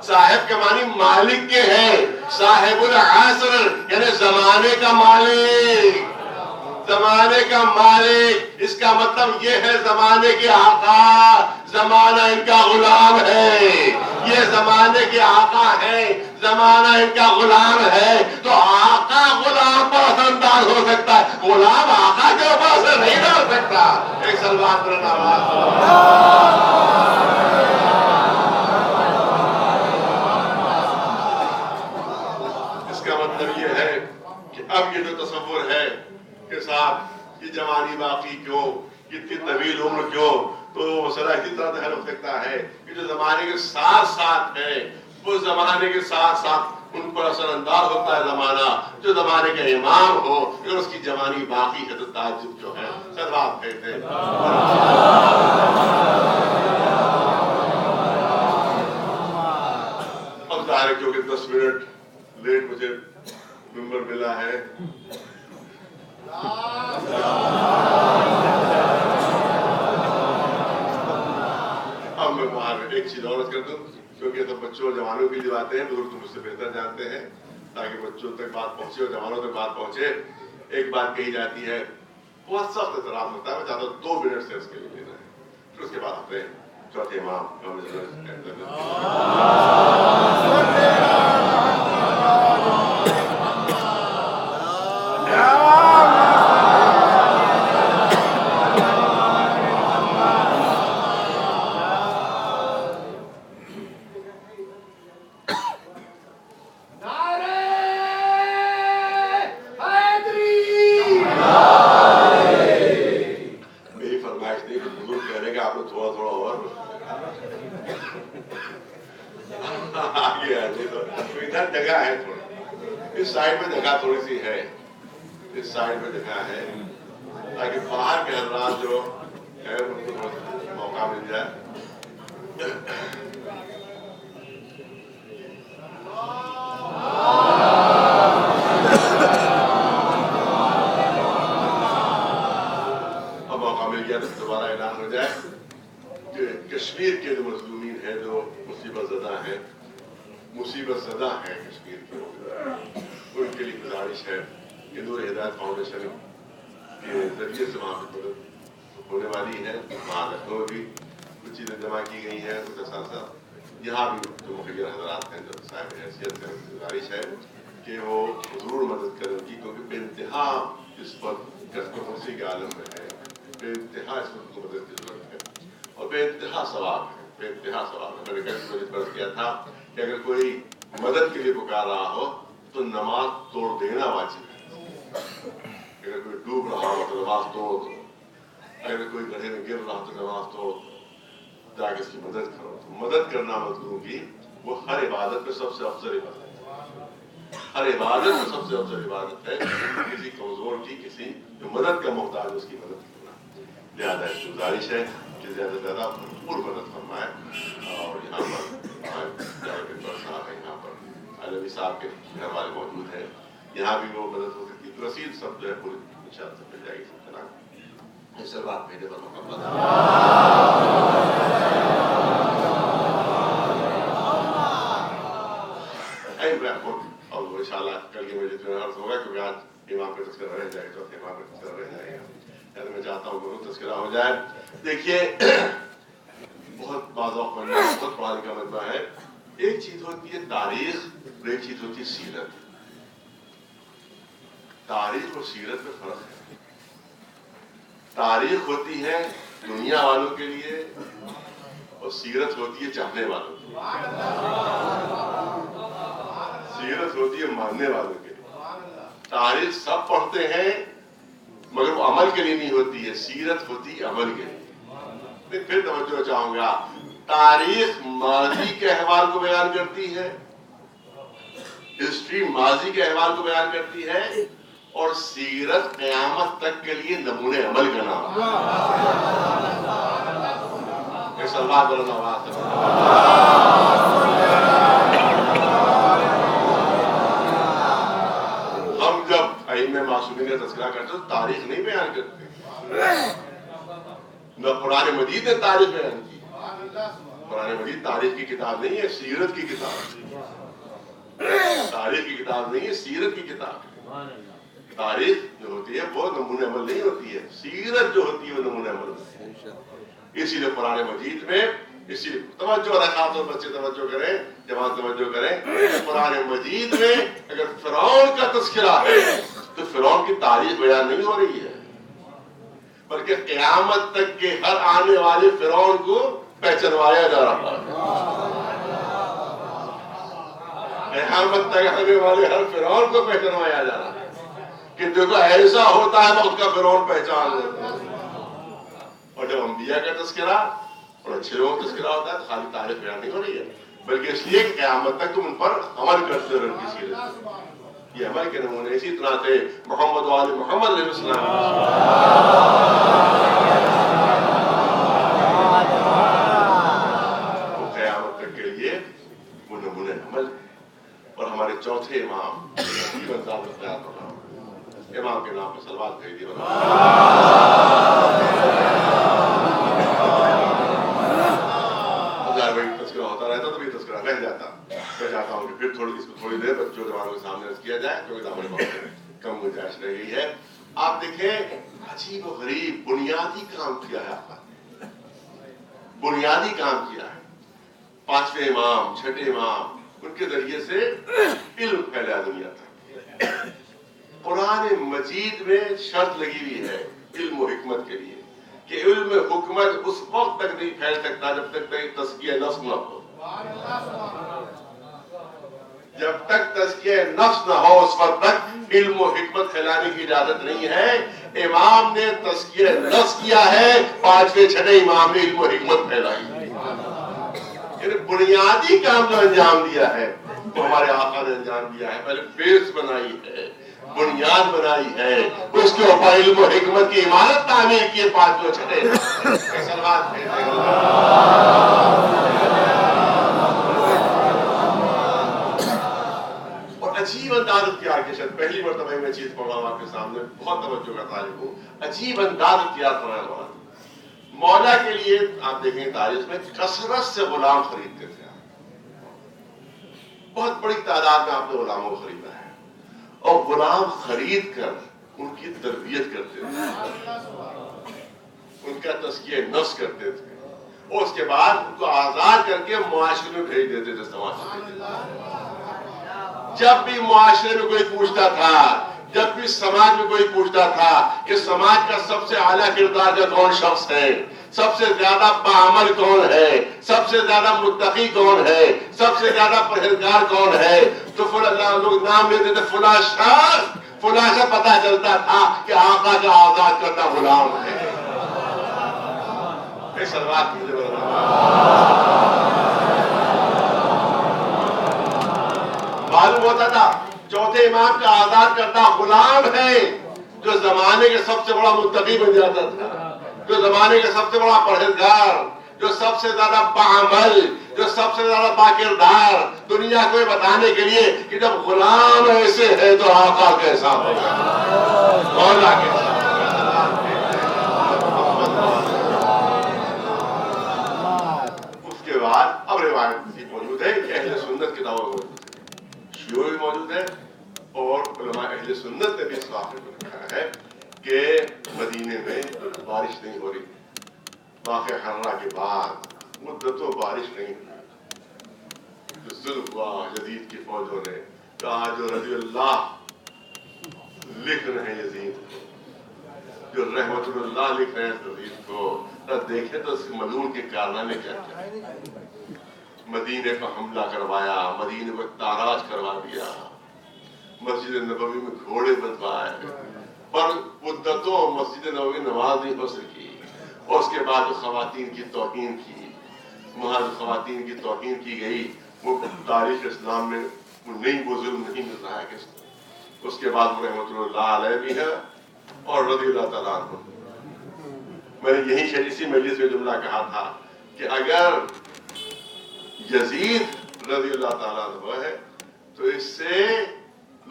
صاحب کے معنی مالک کے ہیں. صاحب العصر یعنی زمانے کا مالک. زمانے کا مالک اس کا مطلب یہ ہے زمانے کے آقا. زمانہ ان کا غلام ہے. یہ زمانے کے آقا ہے, زمانہ ان کا غلام ہے. تو آقا غلام پر اثر انداز ہو سکتا ہے, غلام آقا کے اوپر اثر نہیں ڈال سکتا. ایک سلمان پر اس کا مطلب یہ ہے کہ اب یہ جو تصور ہے کہ صاحب یہ جوانی باقی کیوں, اتنی طویل عمر کیوں, تو مسئلہ اسی طرح حل ہو سکتا ہے کہ جو زمانے کے ساتھ ساتھ ہے وہ زمانے کے ساتھ ساتھ ان پر اثر انداز ہوتا ہے زمانہ. جو زمانے کا امام ہو اگر اس کی جوانی باقی ہے تو تعجب جو ہے سرباب کہتے ہیں. اب ظاہر ہے کیونکہ 10 منٹ لیٹ مجھے ممبر ملا ہے, اب میں باہر ایک چیز اور کر دوں, کیونکہ سب بچوں اور جوانوں کے لیے باتیں ہیں, بزرگ تو مجھ سے بہتر جانتے ہیں, تاکہ بچوں تک بات پہنچے اور جوانوں تک بات پہنچے. ایک بات کہی جاتی ہے, بہت سخت احترام ہوتا ہے, میں چاہتا ہوں 2 منٹ سے اس کے لیے لینا ہے, پھر اس کے بعد اپنے چوتھے امام جگہ ہے تھوڑی, اس سائڈ میں جگہ تھوڑی سی ہے, اس سائڈ میں جگہ ہے تاکہ باہر کے حضرات جو ہے ان کو موقع مل جائے. اب موقع مل گیا تو دوبارہ اعلان ہو جائے کہ کشمیر کے جو مظلومین ہیں, جو مصیبت زدہ ہیں, مصیبت زدہ ہے کشمیر کے, ان کے لیے گزارش ہے کہ نور ہدایت فاؤنڈیشن کے ذریعے سے وہاں پہ مدد ہونے والی ہے. وہاں لکھنؤ بھی کچھ چیزیں جمع کی گئی ہیں, کچھ اثاثہ یہاں بھی جو مخیر حضرات ہیں جو صاحب حیثیت ہے, گزارش ہے کہ وہ ضرور مدد کریں گی, کیونکہ بے انتہا اس وقت کرسی کے عالم میں ہے, بے انتہا اس وقت کو مدد کی ضرورت ہے اور بے انتہا ثواب ہے, بے انتہا ثواب ہے. میں نے کل فرض کیا تھا کہ اگر کوئی مدد کے لیے پکار رہا ہو تو نماز توڑ دینا واجب ہے. اگر کوئی ڈوب رہا ہو تو نماز توڑ دو, اگر کوئی گڑھے میں گر رہا تو نماز توڑ دو, جا کے اس کی مدد کرو. تو مدد کرنا مظلوم کی وہ ہر عبادت میں سب سے افضل عبادت ہے, ہر عبادت میں سب سے افضل عبادت ہے. کسی کمزور کی, کسی جو مدد کا محتاج اس کی مدد کرنا. لہٰذا اس کی گزارش ہے کہ زیادہ سے زیادہ بھرپور مدد فرمائے. اور یہاں پر صاحب ہے, یہاں پر علوی صاحب کے گھر والے موجود ہیں, یہاں بھی وہ مدد ہو سکتی ہے. رسید سب جو ہے پوری انشاءاللہ سب مل جائے گی. سب جناب اس بات بھیجے پر مکمل اور ان شاء اللہ کل کے مجھے اتنا عرض ہوگا, کیونکہ آج امام کا تذکرہ رہ جائے گا, امام کا تذکرہ رہ جائے گا. میں چاہتا ہوں کہ تذکرہ ہو جائے. دیکھیے بہت بعض اوقات بہت پڑھا لکھا مجمع ہے. ایک چیز ہوتی ہے تاریخ اور ایک چیز ہوتی ہے سیرت. تاریخ اور سیرت میں فرق ہے. تاریخ ہوتی ہے دنیا والوں کے لیے اور سیرت ہوتی ہے چاہنے والوں کے لیے. سیرت ہوتی ہے ماننے والوں کے لیے. تاریخ سب پڑھتے ہیں مگر وہ عمل کے لیے نہیں ہوتی ہے, سیرت ہوتی ہے عمل کے لیے. پھر توجہ چاہوں گا, تاریخ ماضی کے احوال کو بیان کرتی ہے, ہسٹری ماضی کے احوال کو بیان کرتی ہے, اور سیرت قیامت تک کے لیے نمونے عمل کا نام ہے. ایک سلمان بلند آواز ہے. کا تذکرہ کرتے تو تاریخ نہیں بیان کرتے. نہ قرآن مجید نے تاریخ بیان کی. قرآن مجید تاریخ کی کتاب نہیں ہے، سیرت کی کتاب ہے. تاریخ کی کتاب نہیں ہے، سیرت کی کتاب ہے. تاریخ جو ہوتی ہے وہ نمونہ عمل نہیں ہوتی ہے، سیرت جو ہوتی ہے وہ نمونہ عمل ہوتی ہے. اسی لیے قرآن مجید میں اسی توجہ رکھا تو بچے توجہ کریں، جوان توجہ کریں. قرآن مجید میں اگر فرعون کا تذکرہ ہے تو فرعون کی تاریخ بیان نہیں ہو رہی ہے، بلکہ قیامت تک کے ہر آنے والے فرعون کو پہچانوایا جا رہا ہے. قیامت تک آنے والے ہر فرعون کو پہچانوایا جا رہا ہے کہ دیکھو ایسا ہوتا ہے وقت کا فرعون پہچان لیتے ہیں. اور جب انبیاء کا تذکرہ اور اچھے لوگوں کا تذکرہ ہوتا ہے تو خالی تاریخ بیان نہیں ہو رہی ہے، بلکہ اس لیے کہ قیامت تک تم ان پر عمل کرتے رہو. کی سیرت یہ عمل کے نمونے اسی طرح سے محمد و آل محمد علیہ السلام وہ قیامت تک کے لیے وہ نمونے عمل. اور ہمارے چوتھے امام امام کے نام پر صلوات بھیجیے. تذکرہ ہوتا رہتا تو یہ تذکرہ رہ جاتا. میں چاہتا ہوں کہ پھر تھوڑی دیر بچوں جوانوں کے سامنے عرض کیا جائے کیونکہ ہمارے بہت کم گنجائش رہ گئی ہے. آپ دیکھیں عجیب و غریب بنیادی کام کیا ہے آپ نے، بنیادی کام کیا ہے. پانچویں امام، چھٹے امام، ان کے ذریعے سے علم پھیلایا دنیا تک. قرآن مجید میں شرط لگی ہوئی ہے علم و حکمت کے لیے کہ علم حکمت اس وقت تک نہیں پھیل سکتا جب تک تزکیہ نفس نہ ہو. جب تک تزکیہ نفس نہ ہو اس وقت تک علم و حکمت پھیلانے کی اجازت نہیں ہے. امام نے تزکیہ نفس کیا ہے، پانچویں چھٹے امام نے علم و حکمت پھیلائی. یعنی بنیادی کام جو انجام دیا ہے وہ ہمارے آقا نے انجام دیا ہے. پہلے بیس بنائی ہے، بنیاد بنائی ہے، اس کے اوپر علم و حکمت کی عمارت تعمیر کی ہے. پانچویں چھٹے اور عجیب انداز اختیار کیا. شاید پہلی مرتبہ میں چیز پڑھ رہا ہوں آپ کے سامنے، بہت توجہ کا طالب ہوں. عجیب انداز اختیار فرمایا ہوا مولا کے لیے. آپ دیکھیں تاریخ میں کثرت سے غلام خریدتے تھے. بہت بڑی تعداد میں آپ نے غلاموں کو خریدا ہے اور غلام خرید کر ان کی تربیت کرتے تھے، ان کا تزکیہ نفس کرتے تھے اور اس کے بعد ان کو آزاد کر کے معاشرے میں بھیج دیتے تھے. سماج جب بھی معاشرے میں کوئی پوچھتا تھا، جب بھی سماج میں کوئی پوچھتا تھا کہ سماج کا سب سے اعلیٰ کردار کا کون شخص ہے، سب سے زیادہ باعمل کون ہے، سب سے زیادہ متقی کون ہے، سب سے زیادہ پرہیزگار کون ہے، تو فلاں لوگ نام لیتے تھے فلاں شخص. فلاں سے پتہ چلتا تھا کہ آقا کا آزاد کرتا غلام ہے. معلوم ہوتا تھا چوتھے امام کا آزاد کرتا غلام ہے جو زمانے کے سب سے بڑا متقی بن جاتا تھا، جو زمانے کے سب سے بڑا پرہیزگار، جو سب سے زیادہ باعمل، جو سب سے زیادہ باکردار. دنیا کو بتانے کے لیے کہ جب غلام ایسے ہے تو آقا کیسا ہوگا، مولا کیسا. اس کے بعد اب روایت موجود ہے کہ اہل سنت کی دعوت موجود ہے، شیوع بھی موجود ہے اور علماء اہل سنت نے بھی اس واقعے کو لکھا ہے کہ مدینے میں بارش نہیں ہو رہی. واقعہ حرہ کے بعد مدتوں بارش نہیں ہوئی. جو ظلم ہوا یزید کی فوجوں نے کہا جو رضی اللہ لکھ رہے ہیں یزید کو، جو رحمت اللہ لکھ رہے ہیں یزید کو، دیکھیں تو اس ملعون کے کارنامے کیا کیا. مدینے پر حملہ کروایا، مدینے پر تاراج کروا دیا، مسجد نبوی میں گھوڑے بندوائے، پر مدتوں مسجد نبوی نماز نہیں ہو سکی. اور اس کے بعد جو خواتین کی توہین کی، وہاں جو خواتین کی توہین کی گئی وہ تاریخ اسلام میں نہیں، وہ ظلم نہیں مل رہا ہے. اس کے بعد وہ رحمت اللہ علیہ بھی ہے اور رضی اللہ تعالیٰ عنہ. میں نے یہی اسی مجلس میں جملہ کہا تھا کہ اگر یزید رضی اللہ تعالیٰ عنہ ہے تو اس سے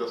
10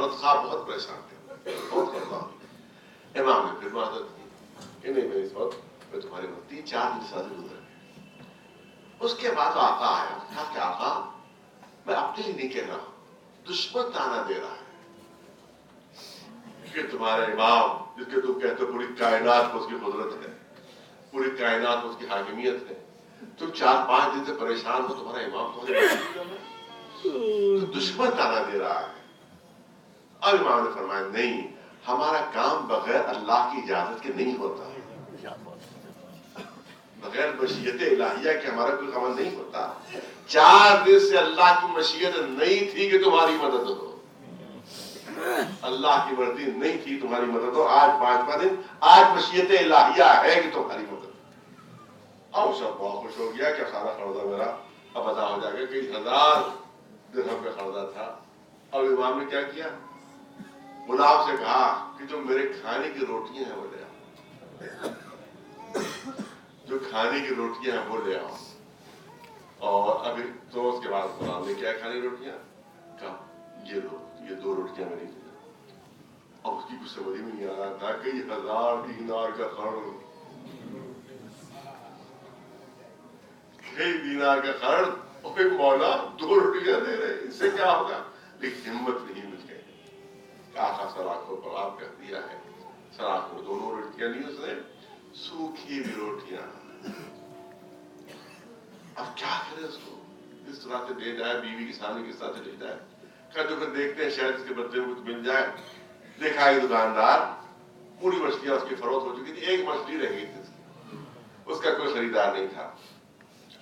خرد خواب بہت پریشان تھے، بہت خراب. امام نے پھر معذرت کی کہ نہیں میں اس وقت میں تمہاری مدد. 3-4 دن سے گزر گئے. اس کے بعد آقا آیا، کہا کہ آقا میں اپنے لیے نہیں کہہ رہا ہوں، دشمن تانا دے رہا ہے کہ تمہارے امام جس کے تم کہتے ہو پوری کائنات کو اس کی قدرت ہے، پوری کائنات کو اس کی حاکمیت ہے، تم 4-5 دن سے پریشان ہو، تمہارا امام تمہارے تو دشمن تانا دے رہا ہے. اب امام نے فرمایا نہیں، ہمارا کام بغیر اللہ کی اجازت کے نہیں ہوتا، بغیر مشیت الہیہ کے ہمارا کوئی عمل نہیں ہوتا. 4 دن سے اللہ کی مشیت نہیں تھی کہ تمہاری مدد ہو، اللہ کی مرضی نہیں تھی تمہاری مدد ہو. آج 5واں دن، آج مشیت الہیہ ہے کہ تمہاری مدد. اب سب بہت خوش ہو گیا کہ سارا قرضہ میرا اب ادا ہو جائے گا. کئی 1000 درہم کا قرضہ تھا. اب امام نے کیا کیا، غلام سے کہا کہ جو میرے کھانے کی روٹیاں ہیں وہ لے آؤ، جو کھانے کی روٹیاں ہیں وہ لے آؤ. اور ابھی تو اس کے بعد غلام نے کیا کھانے کی روٹیاں، کہا یہ لو، یہ 2 روٹیاں میری. اب اس کی کچھ سمجھ میں نہیں آ رہا تھا کہ 1000 دینار کا قرض، کئی دینار کا قرض، اور پھر مولا 2 روٹیاں دے رہے، اس سے کیا ہوگا. لیکن ہمت نہیں مل گئی. آقا سراخوں پر آپ کہہ دیا ہے، سراخوں 2 روٹیاں لی اس نے، سوکھی بھی روٹیاں. اب کیا کرے اس کو، کس طرح سے دے جائے، بیوی کے سامنے کس طرح سے لے جائے. کہ جو پھر دیکھتے ہیں شاید اس کے بدلے میں کچھ مل جائے. دیکھا یہ دکاندار، پوری مچھلیاں اس کی فروخت ہو چکی تھی، ایک مچھلی رہ گئی تھی اس کا کوئی خریدار نہیں تھا.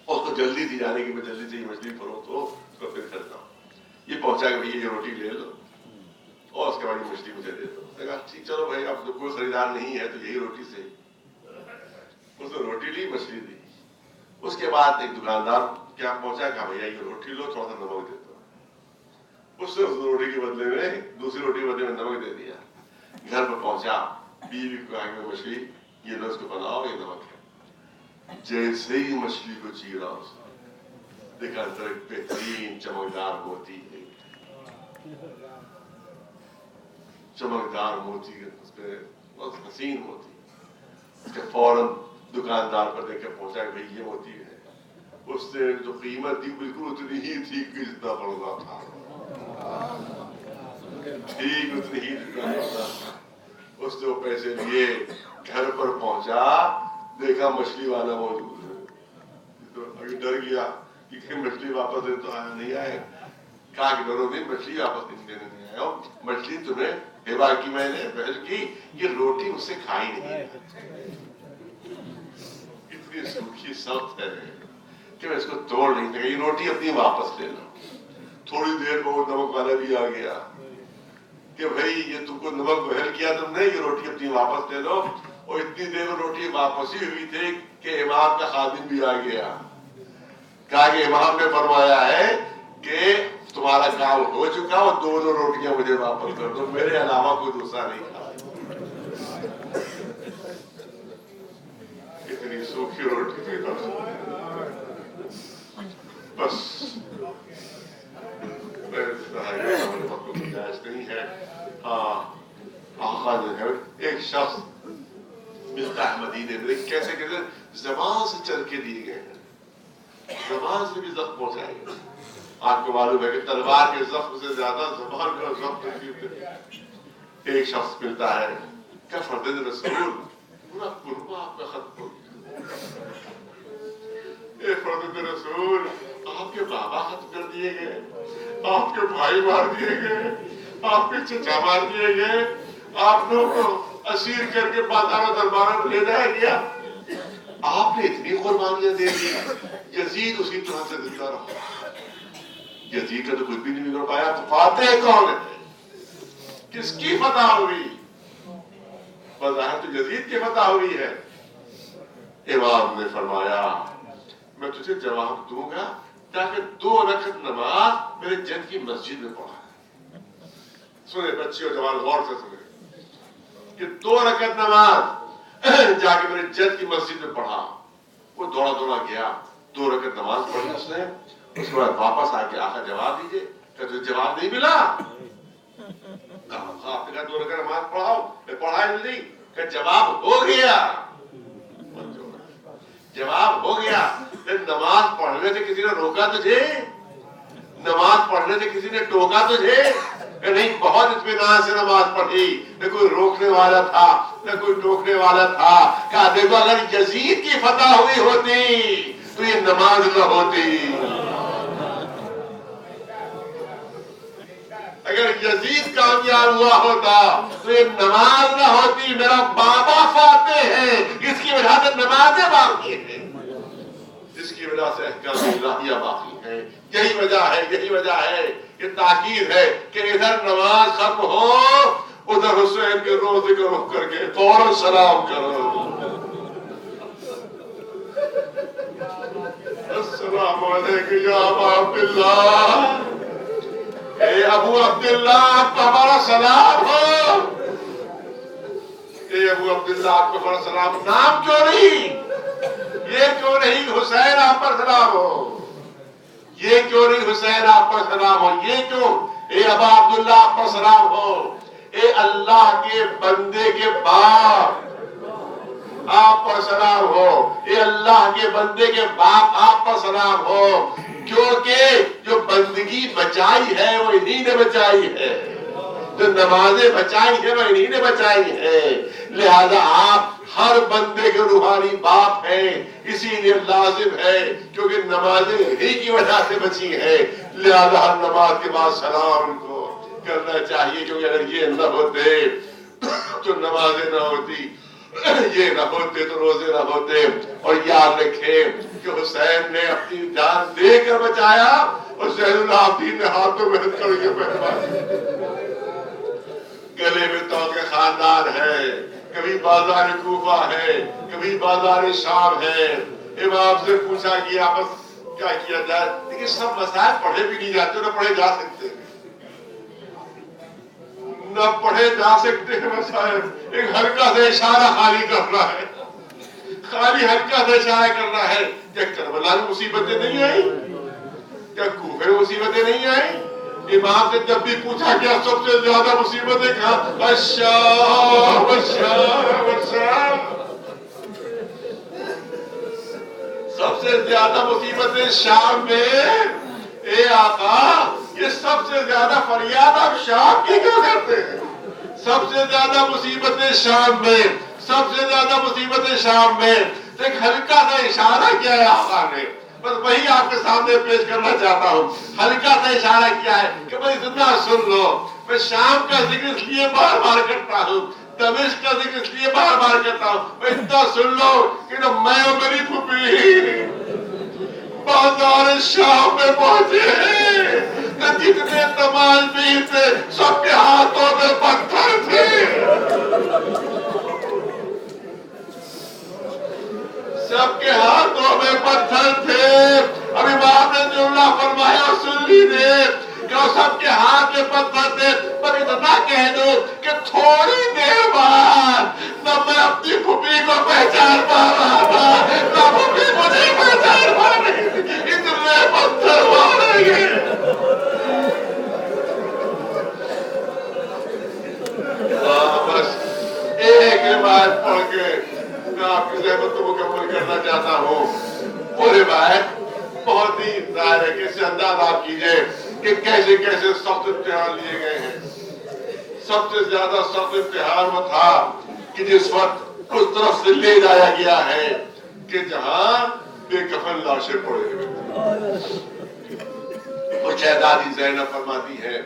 اس کو جلدی تھی جانے کی، میں جلدی سے یہ مچھلی فروخت ہو اس کو پھر خریدتا ہوں. یہ پہنچا کہ بھائی یہ روٹی لے لو اور اس کے بعد یہ مچھلی مجھے دے دو. کہا ٹھیک چلو بھائی، اب تو کوئی خریدار نہیں ہے تو یہی روٹی سے. اس نے روٹی لی، مچھلی دی. اس کے بعد ایک دکاندار کیا پہنچا، کہا بھیا یہ روٹی لو، تھوڑا سا نمک دے دو. اس نے اس روٹی کے بدلے میں دوسری روٹی کے بدلے میں نمک دے دیا. گھر پہ پہنچا، بیوی کو کہا کہ مچھلی یہ لو، اس کو بناؤ، یہ نمک ہے. جیسے ہی مچھلی کو چیرا اس نے دیکھا اندر ایک بہترین چمکدار موتی ہے، چمکدار موتی اس پہ بہت حسین موتی. اس کے فوراً دکاندار پر دیکھ کے پہنچا کہ بھائی یہ موتی ہے. اس نے جو قیمت دی بالکل اتنی ہی تھی کہ جتنا بڑھنا تھا، ٹھیک اتنی ہی جتنا بڑھنا تھا. اس نے وہ پیسے لیے، گھر پر پہنچا، دیکھا مچھلی والا موجود ہے. تو ابھی ڈر گیا کہ کہیں مچھلی واپس دے تو آیا نہیں آئے. کہا کہ ڈرو نہیں، مچھلی واپس دینے نہیں آیا ہوں، مچھلی تمہیں ہبا کی میں نے پہل کی، یہ روٹی اس سے کھائی نہیں. اتنی سوکھی سخت ہے کہ میں اس کو توڑ نہیں سکا. یہ روٹی اپنی واپس لے لو. تھوڑی دیر میں وہ نمک والا بھی آ گیا کہ بھائی یہ تم کو نمک بحل کیا تم نے، یہ روٹی اپنی واپس لے لو. اور اتنی دیر میں روٹی واپس ہی ہوئی تھی کہ امام کا خادم بھی آ گیا. کہا کہ امام نے فرمایا ہے کہ تمہارا کام ہو چکا، اور 2 روٹیاں مجھے واپس کر دو، میرے علاوہ کوئی دوسرا نہیں کھا. اتنی سوکھی روٹی تھی بس. گنجائش نہیں ہے. ہاں آقا جو ہے ایک شخص مصطح مدینے میں کیسے کیسے زبان سے چل کے دیے گئے ہیں، زبان سے بھی زخم پہنچائے گئے. آپ کو معلوم ہے کہ تلوار کے زخم سے زیادہ زبان کا زخم تکلیف دیتا ہے. ایک شخص ملتا ہے کہ فرد رسول پورا قربہ آپ کا ختم ہو گیا. اے فرد رسول، آپ کے بابا ختم کر دیے گئے، آپ کے بھائی مار دیے گئے، آپ کے چچا مار دیے گئے، آپ لوگوں کو اسیر کر کے بازاروں درباروں میں لے جایا گیا. آپ نے اتنی قربانیاں دے دی، یزید اسی طرح سے زندہ رہا. یزید کا تو کچھ بھی نہیں بگڑ پایا. تو فاتح کون ہے؟ کس کی فتح ہوئی؟ بظاہر تو یزید کی فتح ہوئی ہے. امام نے فرمایا میں تجھے جواب دوں گا تاکہ 2 رکعت نماز میرے جد کی مسجد میں پڑھا. سنے بچے اور جوان غور سے سنے کہ 2 رکعت نماز جا کے میرے جد کی مسجد میں پڑھا. وہ دوڑا دوڑا گیا، 2 رکعت نماز پڑھی اس نے. اس کے بعد واپس آ کے آقا جواب دیجئے کہ تجھے جواب نہیں ملا. آپ نے کہا 2 رکعت نماز پڑھاؤ، میں پڑھا جلدی، کہ جواب ہو گیا، جواب ہو گیا۔ نماز پڑھنے سے کسی نے روکا تجھے؟ نماز پڑھنے سے کسی نے ٹوکا تجھے؟ کہ نہیں بہت اطمینان سے نماز پڑھی، نہ کوئی روکنے والا تھا نہ کوئی ٹوکنے والا تھا۔ کہا دیکھو اگر یزید کی فتح ہوئی ہوتی تو یہ نماز نہ ہوتی، اگر یزید کامیاب ہوا ہوتا تو یہ نماز نہ ہوتی۔ میرا بابا فاتح ہے، اس کی وجہ سے نمازیں باقی ہیں، اس کی وجہ سے احکام الہیہ باقی ہیں۔ یہی وجہ ہے، یہی وجہ ہے، یہ تاکید ہے کہ ادھر نماز ختم ہو، ادھر حسین کے روزے کا رخ کر کے فوراً سلام کرو، السلام علیکم یا ابا عبداللہ، اے ابو عبداللہ آپ کو ہمارا سلام ہو، اے ابو عبداللہ آپ کو ہمارا سلام۔ نام کیوں نہیں؟ یہ کیوں نہیں حسین آپ پر سلام ہو؟ یہ کیوں نہیں حسین آپ پر سلام ہو؟ یہ کیوں اے ابا عبداللہ آپ پر سلام ہو؟ اے اللہ کے بندے کے باپ آپ پر سلام ہو، اے اللہ کے بندے کے باپ آپ پر سلام ہو، کیونکہ جو بندگی بچائی ہے وہ انہی نے بچائی ہے، جو نمازیں بچائی ہیں وہ انہی نے بچائی ہیں، لہذا آپ ہر بندے کے روحانی باپ ہیں، اسی لیے لازم ہے کیونکہ نمازیں ہی کی وجہ سے بچی ہیں، لہذا ہر نماز کے بعد سلام ان کو کرنا چاہیے، کیونکہ اگر یہ نہ ہوتے تو نمازیں نہ ہوتی، یہ نہ ہوتے تو روزے نہ ہوتے۔ اور یاد رکھیں کہ حسین نے اپنی جان دے کر بچایا اور زین العابدین نے ہاتھوں میں ہتھ کر کے پہنوایا۔ گلے میں توق خاندان ہے، کبھی بازار کوفہ ہے، کبھی بازار شام ہے۔ امام سے پوچھا کہ آپس کیا کیا جائے، لیکن سب مسائل پڑھے بھی نہیں جاتے، نہ پڑھے جا سکتے، نہ پڑھے جا سکتے ہیں مسائل۔ ایک ہلکا سا اشارہ خالی کرنا ہے، خالی ہلکا سا اشارہ کرنا ہے۔ کیا کربلا میں مصیبتیں نہیں آئی؟ کیا کوفے میں مصیبتیں نہیں آئی؟ امام سے جب بھی پوچھا کیا سب سے زیادہ مصیبتیں کہاں؟ الشام الشام الشام، سب سے زیادہ مصیبتیں شام میں۔ اے آقا یہ سب سے زیادہ فریاد آپ شام کی کیوں کرتے ہیں؟ سب سے زیادہ مصیبتیں شام میں، سب سے زیادہ مصیبتیں شام میں۔ ایک ہلکا سا اشارہ کیا ہے آقا نے، بس وہی آپ کے سامنے پیش کرنا چاہتا ہوں۔ ہلکا سا اشارہ کیا ہے کہ بھائی اتنا سن لو، میں شام کا ذکر اس لیے بار بار کرتا ہوں، دمشق کا ذکر اس لیے بار بار کرتا ہوں، میں اتنا سن لو کہ نہ میں اور میری پھوپھی بازار شام میں پہنچے ہیں، نہ جتنے تماش بین تھے سب کے ہاتھوں میں پتھر تھے، سب کے ہاتھوں میں پتھر تھے۔ اب امام نے جو اللہ فرمایا سن لیجیے کہ وہ سب کے ہاتھ میں پتھر تھے، پر اتنا کہہ دو کہ تھوڑی دیر بعد نہ میں اپنی پھوپھی کو پہچان پا رہا تھا، نہ پھوپھی مجھے پہچان پا رہی تھی، اتنے پتھر مارے گئے۔ بس ایک روایت پڑھ کے میں آپ کی زحمت کو مکمل کرنا چاہتا ہوں۔ وہ روایت بہت ہی ظاہر ہے کہ اس سے انداز آپ کیجئے کہ کیسے کیسے سخت امتحان لیے گئے ہیں۔ سب سے زیادہ سخت امتحان وہ تھا کہ جس وقت اس طرف سے لے جایا گیا ہے کہ جہاں بے کفن لاشیں پڑے ہوئے، اور شہزادی زینب فرماتی ہے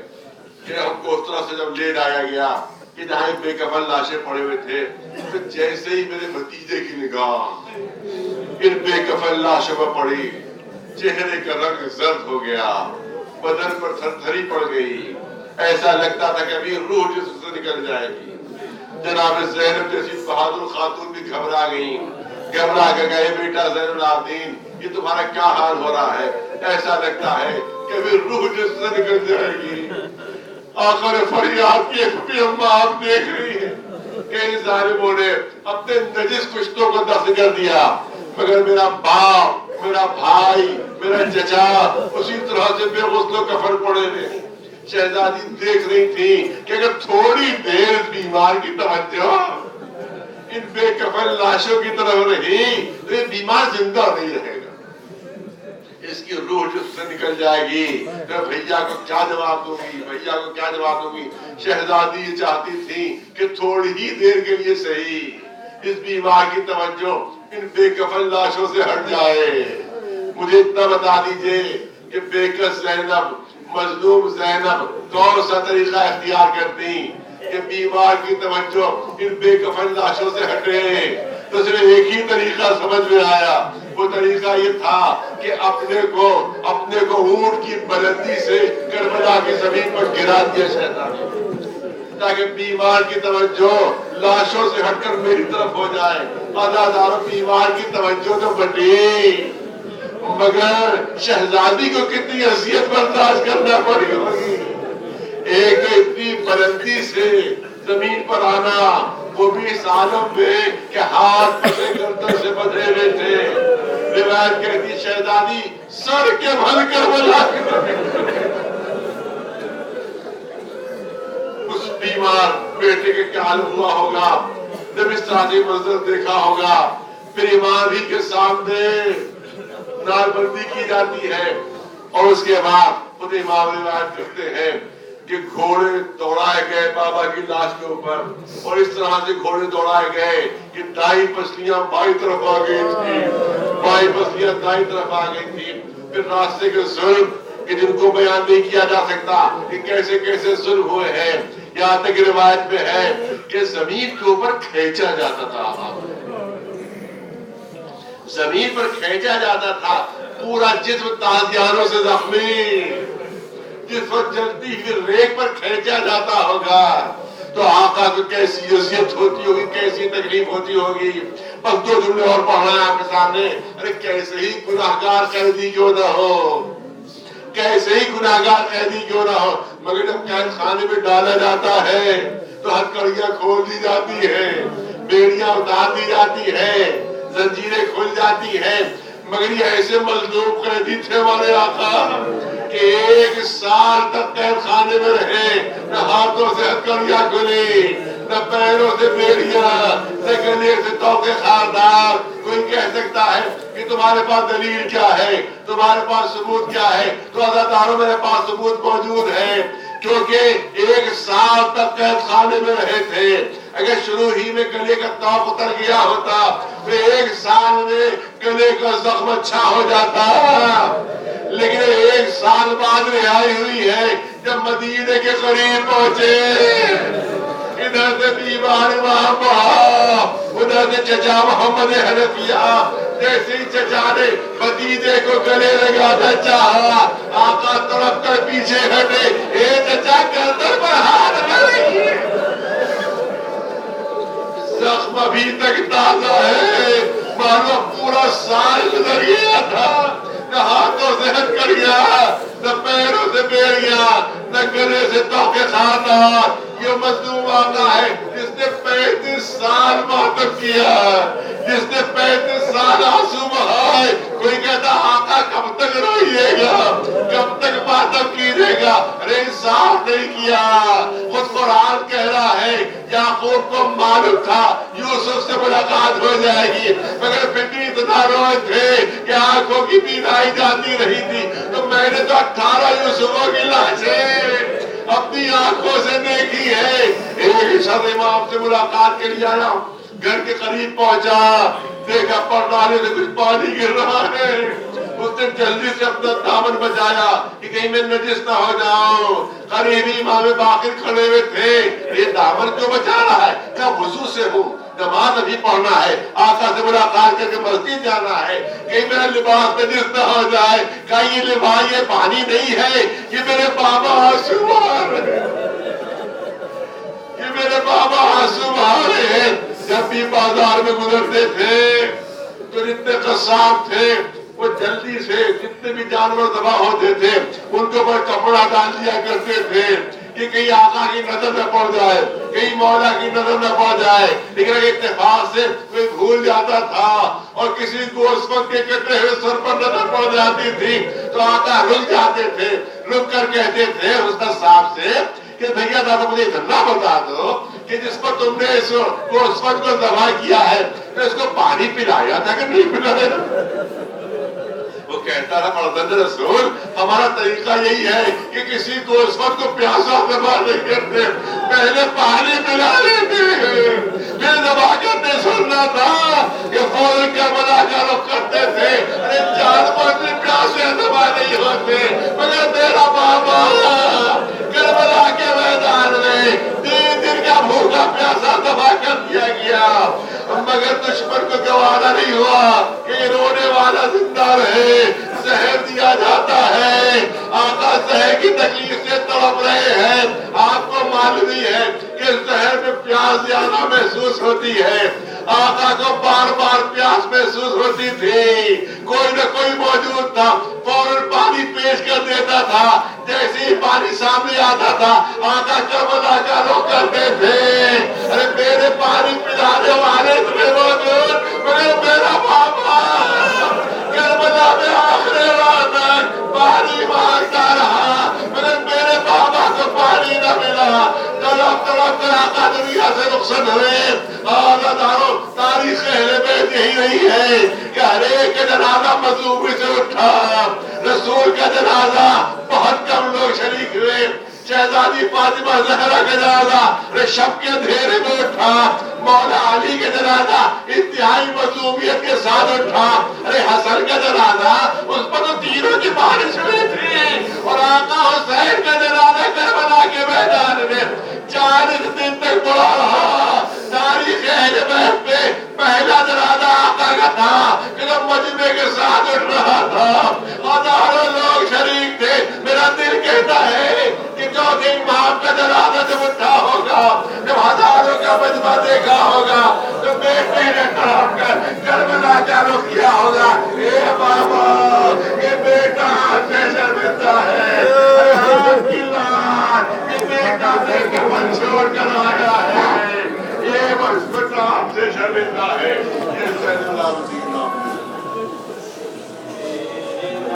کہ ہم کو اس طرف سے جب لے جایا گیا کہ جہاں بے کفن لاشیں پڑے ہوئے تھے، تو جیسے ہی میرے بھتیجے کی نگاہ ان بے کفن لاشوں پر پڑی، چہرے کا رنگ زرد ہو گیا، بدن پر تھر تھری پڑ گئی، ایسا لگتا تھا کہ ابھی روح جسم سے نکل جائے گی۔ جناب زینب جیسی بہادر خاتون بھی گھبرا گئیں، گھبرا کے گئے بیٹا زین العابدین یہ تمہارا کیا حال ہو رہا ہے؟ ایسا لگتا ہے کہ ابھی روح جسم سے نکل جائے گی۔ آقا نے فریاد کی کہ اماں آپ دیکھ رہی ہیں کہ ان ظالموں نے اپنے نجس کشتوں کو دفن کر دیا، مگر میرا باپ، میرا بھائی، میرا چچا اسی طرح سے بے غسل و کفن پڑے ہوئے، شہزادی دیکھ رہی تھی کہ اگر تھوڑی دیر بیمار کی توجہ ان بے کفن لاشوں کی طرف رہی تو یہ بیمار زندہ نہیں رہے گا، اس کی روح جس سے نکل جائے گی تو بھیا کو کیا جواب دوں گی، بھیا کو کیا جواب دوں گی۔ شہزادی چاہتی تھی کہ تھوڑی ہی دیر کے لیے صحیح اس بیمار کی توجہ ان بے کفن لاشوں سے ہٹ جائے۔ مجھے اتنا بتا دیجئے کہ بے کس زینب، مظلوم زینب کون سا طریقہ اختیار کرتی کہ بیمار کی توجہ ان بے کفن لاشوں سے ہٹے؟ تو صرف ایک ہی طریقہ سمجھ میں آیا، وہ طریقہ یہ تھا کہ اپنے کو اونٹ کی بلندی سے کربلا کی زمین پر گرا دیا شہزادی، تاکہ بیمار کی توجہ لاشوں سے ہٹ کر میری طرف ہو جائے۔ عزادارو بیمار کی توجہ تو بٹی، مگر شہزادی کو کتنی اذیت برداشت کرنا پڑی ہوگی۔ ایک تو اتنی بلندی سے زمین پر آنا، وہ بھی اس عالم میں کہ ہاتھ پسے گردن سے بدھے ہوئے تھے۔ روایت کہتی شہزادی سر کے بھل کر بلا اس بیمار بیٹے کے کیا حال ہوا ہوگا جب اس ساتھی منظر دیکھا ہوگا۔ پھر امام ہی کے سامنے نار بندی کی جاتی ہے اور اس کے بعد خود امام روایت کرتے ہیں کہ گھوڑے دوڑائے گئے بابا کی لاش کے اوپر، اور اس طرح سے گھوڑے دوڑائے گئے کہ دائیں پسلیاں بائیں طرف آ گئی تھی، بائیں پسلیاں دائیں طرف آ گئی تھی۔ پھر راستے کے ظلم کہ جن کو بیان نہیں کیا جا سکتا کہ کیسے کیسے ظلم ہوئے ہیں، یہاں تک روایت میں ہے کہ زمین کے اوپر کھینچا جاتا تھا، زمین پر کھینچا جاتا تھا، پورا جسم تازیانوں سے زخمی، جس وقت جلتی پھر ریک پر کھینچا جاتا ہوگا تو آقا کو کیسی اذیت ہوتی ہوگی، کیسی تکلیف ہوتی ہوگی۔ بس دو جملے اور پڑھنا ہے آپ کے سامنے، ارے کیسے ہی گناہگار قیدی کیوں نہ ہو، کیسے ہی گناہگار قیدی کیوں نہ ہو، مگر جب قید خانے میں ڈالا جاتا ہے تو ہتھکڑیاں کھول دی جاتی ہیں، بیڑیاں اتار دی جاتی ہیں، زنجیریں کھل جاتی ہیں، مگر یہ ایسے مظلوم قیدی تھے ہمارے آقا کہ 1 سال تک قید خانے میں رہے، نہ ہاتھوں سے ہتھکڑیاں کھلی، نہ پیروں سے بیڑیاں، نہ گلے سے توقے خاردار۔ کوئی کہہ سکتا ہے کہ تمہارے پاس دلیل کیا ہے، تمہارے پاس ثبوت کیا ہے؟ تو عزادارو میرے پاس ثبوت موجود ہے، کیونکہ 1 سال تک قید خانے میں رہے تھے۔ اگر شروع ہی میں گلے کا توق اتر گیا ہوتا تو 1 سال میں گلے کا زخم اچھا ہو جاتا، لیکن 1 سال بعد رہائی ہوئی ہے۔ جب مدینے کے قریب پہنچے، ادھر سے بیمار امام وہاب، ادھر سے چچا محمد حنفیہ، جیسے ہی چچا نے بھتیجے کو گلے لگانا چاہا، آقا تڑپ کر پیچھے ہٹے، اے چچا گردن پر ہاتھ نہ لگیے، زخم ابھی تک تازہ ہے، مانو پورا سال گزر گیا تھا، نہ ہاتھوں سے ہتھکڑیاں، نہ پیروں سے بیڑیاں، نہ گلے سے توقے خاردار۔ یہ مظلوم آقا ہے جس نے 35 سال ماتم کیا، جس نے 35 سال آنسو بہائے۔ کوئی کہتا آقا کب تک روئیے گا، کب تک ماتم کیجیے گا؟ ارے انصاف نہیں کیا۔ خود قرآن کہہ رہا ہے یعقوب کو معلوم تھا یوسف سے ملاقات ہو جائے گی، مگر پھر بھی اتنا روئے تھے کہ آنکھوں کی بینائی جاتی رہی تھی۔ تو میں نے تو 18 یوسفوں کی لاشیں اپنی آنکھوں سے دیکھی ہے۔ ایک شب امام سے ملاقات کے لیے آیا، گھر کے قریب پہنچا، دیکھا پردانے سے کچھ پانی گر رہا ہے۔ اس نے جلدی سے اپنا دامن بچایا کہ کہیں میں نجس نہ ہو جاؤں۔ قریبی امام باقر کھڑے ہوئے تھے، یہ دامن کیوں بچا رہا ہے؟ کہا وضو سے ہوں، نماز ابھی پڑھنا ہے، آقا سے ملاقات کر کے مسجد جانا ہے، کہیں میرا لباس نجس نہ ہو جائے۔ کہا یہ لباس، یہ پانی نہیں ہے، یہ میرے بابا آنسو بہا رہے ہیں، یہ میرے بابا آنسو بہا رہے ہیں۔ جب بھی بازار میں گزرتے تھے تو جتنے قصاب تھے وہ جلدی سے جتنے بھی جانور ذبح ہوتے تھے ان کے اوپر کپڑا ڈال دیا کرتے تھے کہ کہیں آقا کی نظر نہ پڑ جائے، کہیں مولا کی نظر نہ پڑ جائے۔ لیکن اگر اتفاق سے کوئی بھول جاتا تھا اور کسی گوسفند کے کٹے ہوئے سر پر نظر پڑ جاتی تھی تو آقا رک جاتے تھے، رک کر کہتے تھے استاد صاحب سے کہ بھیا دادا مجھے اتنا بتا دو کہ جس کو تم نے اس وقت کو ذبح کیا ہے اس کو پانی پلایا تھا کہ نہیں پلایا؟ وہ کہتا رہا مرزا رسول ہمارا طریقہ یہی ہے کہ کسی کو اس وقت کو پیاسا ذبح نہیں کرتے، پہلے پانی پلا لیتے ہیں، پھر ذبح کرتے۔ سننا تھا کہ فوراً کربلا کا رخ کرتے تھے، ارے جانور بھی پیاسے ذبح نہیں ہوتے، مگر میرا بابا کربلا کے میدان میں 3 دن کا بھوکا پیاسا ذبح کر دیا گیا، مگر دشمن کو گوارا نہیں ہوا کہ یہ رونے والا زندہ رہے۔ زہر دیا جاتا ہے، آقا زہر کی تکلیف سے تڑپ رہے ہیں، آپ کو معلوم ہی ہے کہ زہر میں پیاس زیادہ محسوس ہوتی ہے، آقا کو بار بار پیاس محسوس ہوتی تھی، کوئی نہ کوئی موجود تھا فوراً پانی پیش کر دیتا تھا، جیسے ہی پانی سامنے آتا تھا آقا کربلا کا رخ کرتے تھے، ارے میرے پانی پلانے والے تمہیں موجود، مگر میرا بابا کربلا میں آخری رات تک پانی مانگتا رہا، مگر میرے بابا کو پانی نہ ملا، تڑپ تڑپ کر آقا دنیا سے رخصت ہوئے۔ اور اداروں تاریخ اہل بیت یہی رہی ہے کہ ہر ایک کا جنازہ مظلومی سے اٹھا، رسول کا جنازہ بہت کم لوگ شریک ہوئے، شہزادی فاطمہ زہرا کا جنازہ شب کے اندھیرے میں اٹھا، مولا علی کا جنازہ انتہائی مظلومیت کے ساتھ اٹھا، ارے حسن کا جنازہ اس پر تو تیروں کی بارش ہوئی تھی، اور آقا حسین کا جنازہ کربلا کے میدان میں 40 دن تک پڑا رہا۔ تاریخ اہل بیت میں پہلا جنازہ آقا کا تھا کہ جب مجمع کے ساتھ اٹھ رہا تھا، ہزاروں لوگ شریک تھے۔ میرا دل کہتا ہے کہ جو دن امام کا جنازہ جب اٹھا ہوگا، جب ہزاروں کا مجمع دیکھا ہوگا، تو بیٹے نے تڑپ کر کربلا کا رخ کیا ہوگا، اے بابا یہ بیٹا آپ سے شرمندہ ہے، آپ کی بات یہ بیٹا نے کفن چھوڑ کر آیا ہے، یہ بس بیٹا آپ سے شرمندہ ہے، یہ سید اللہ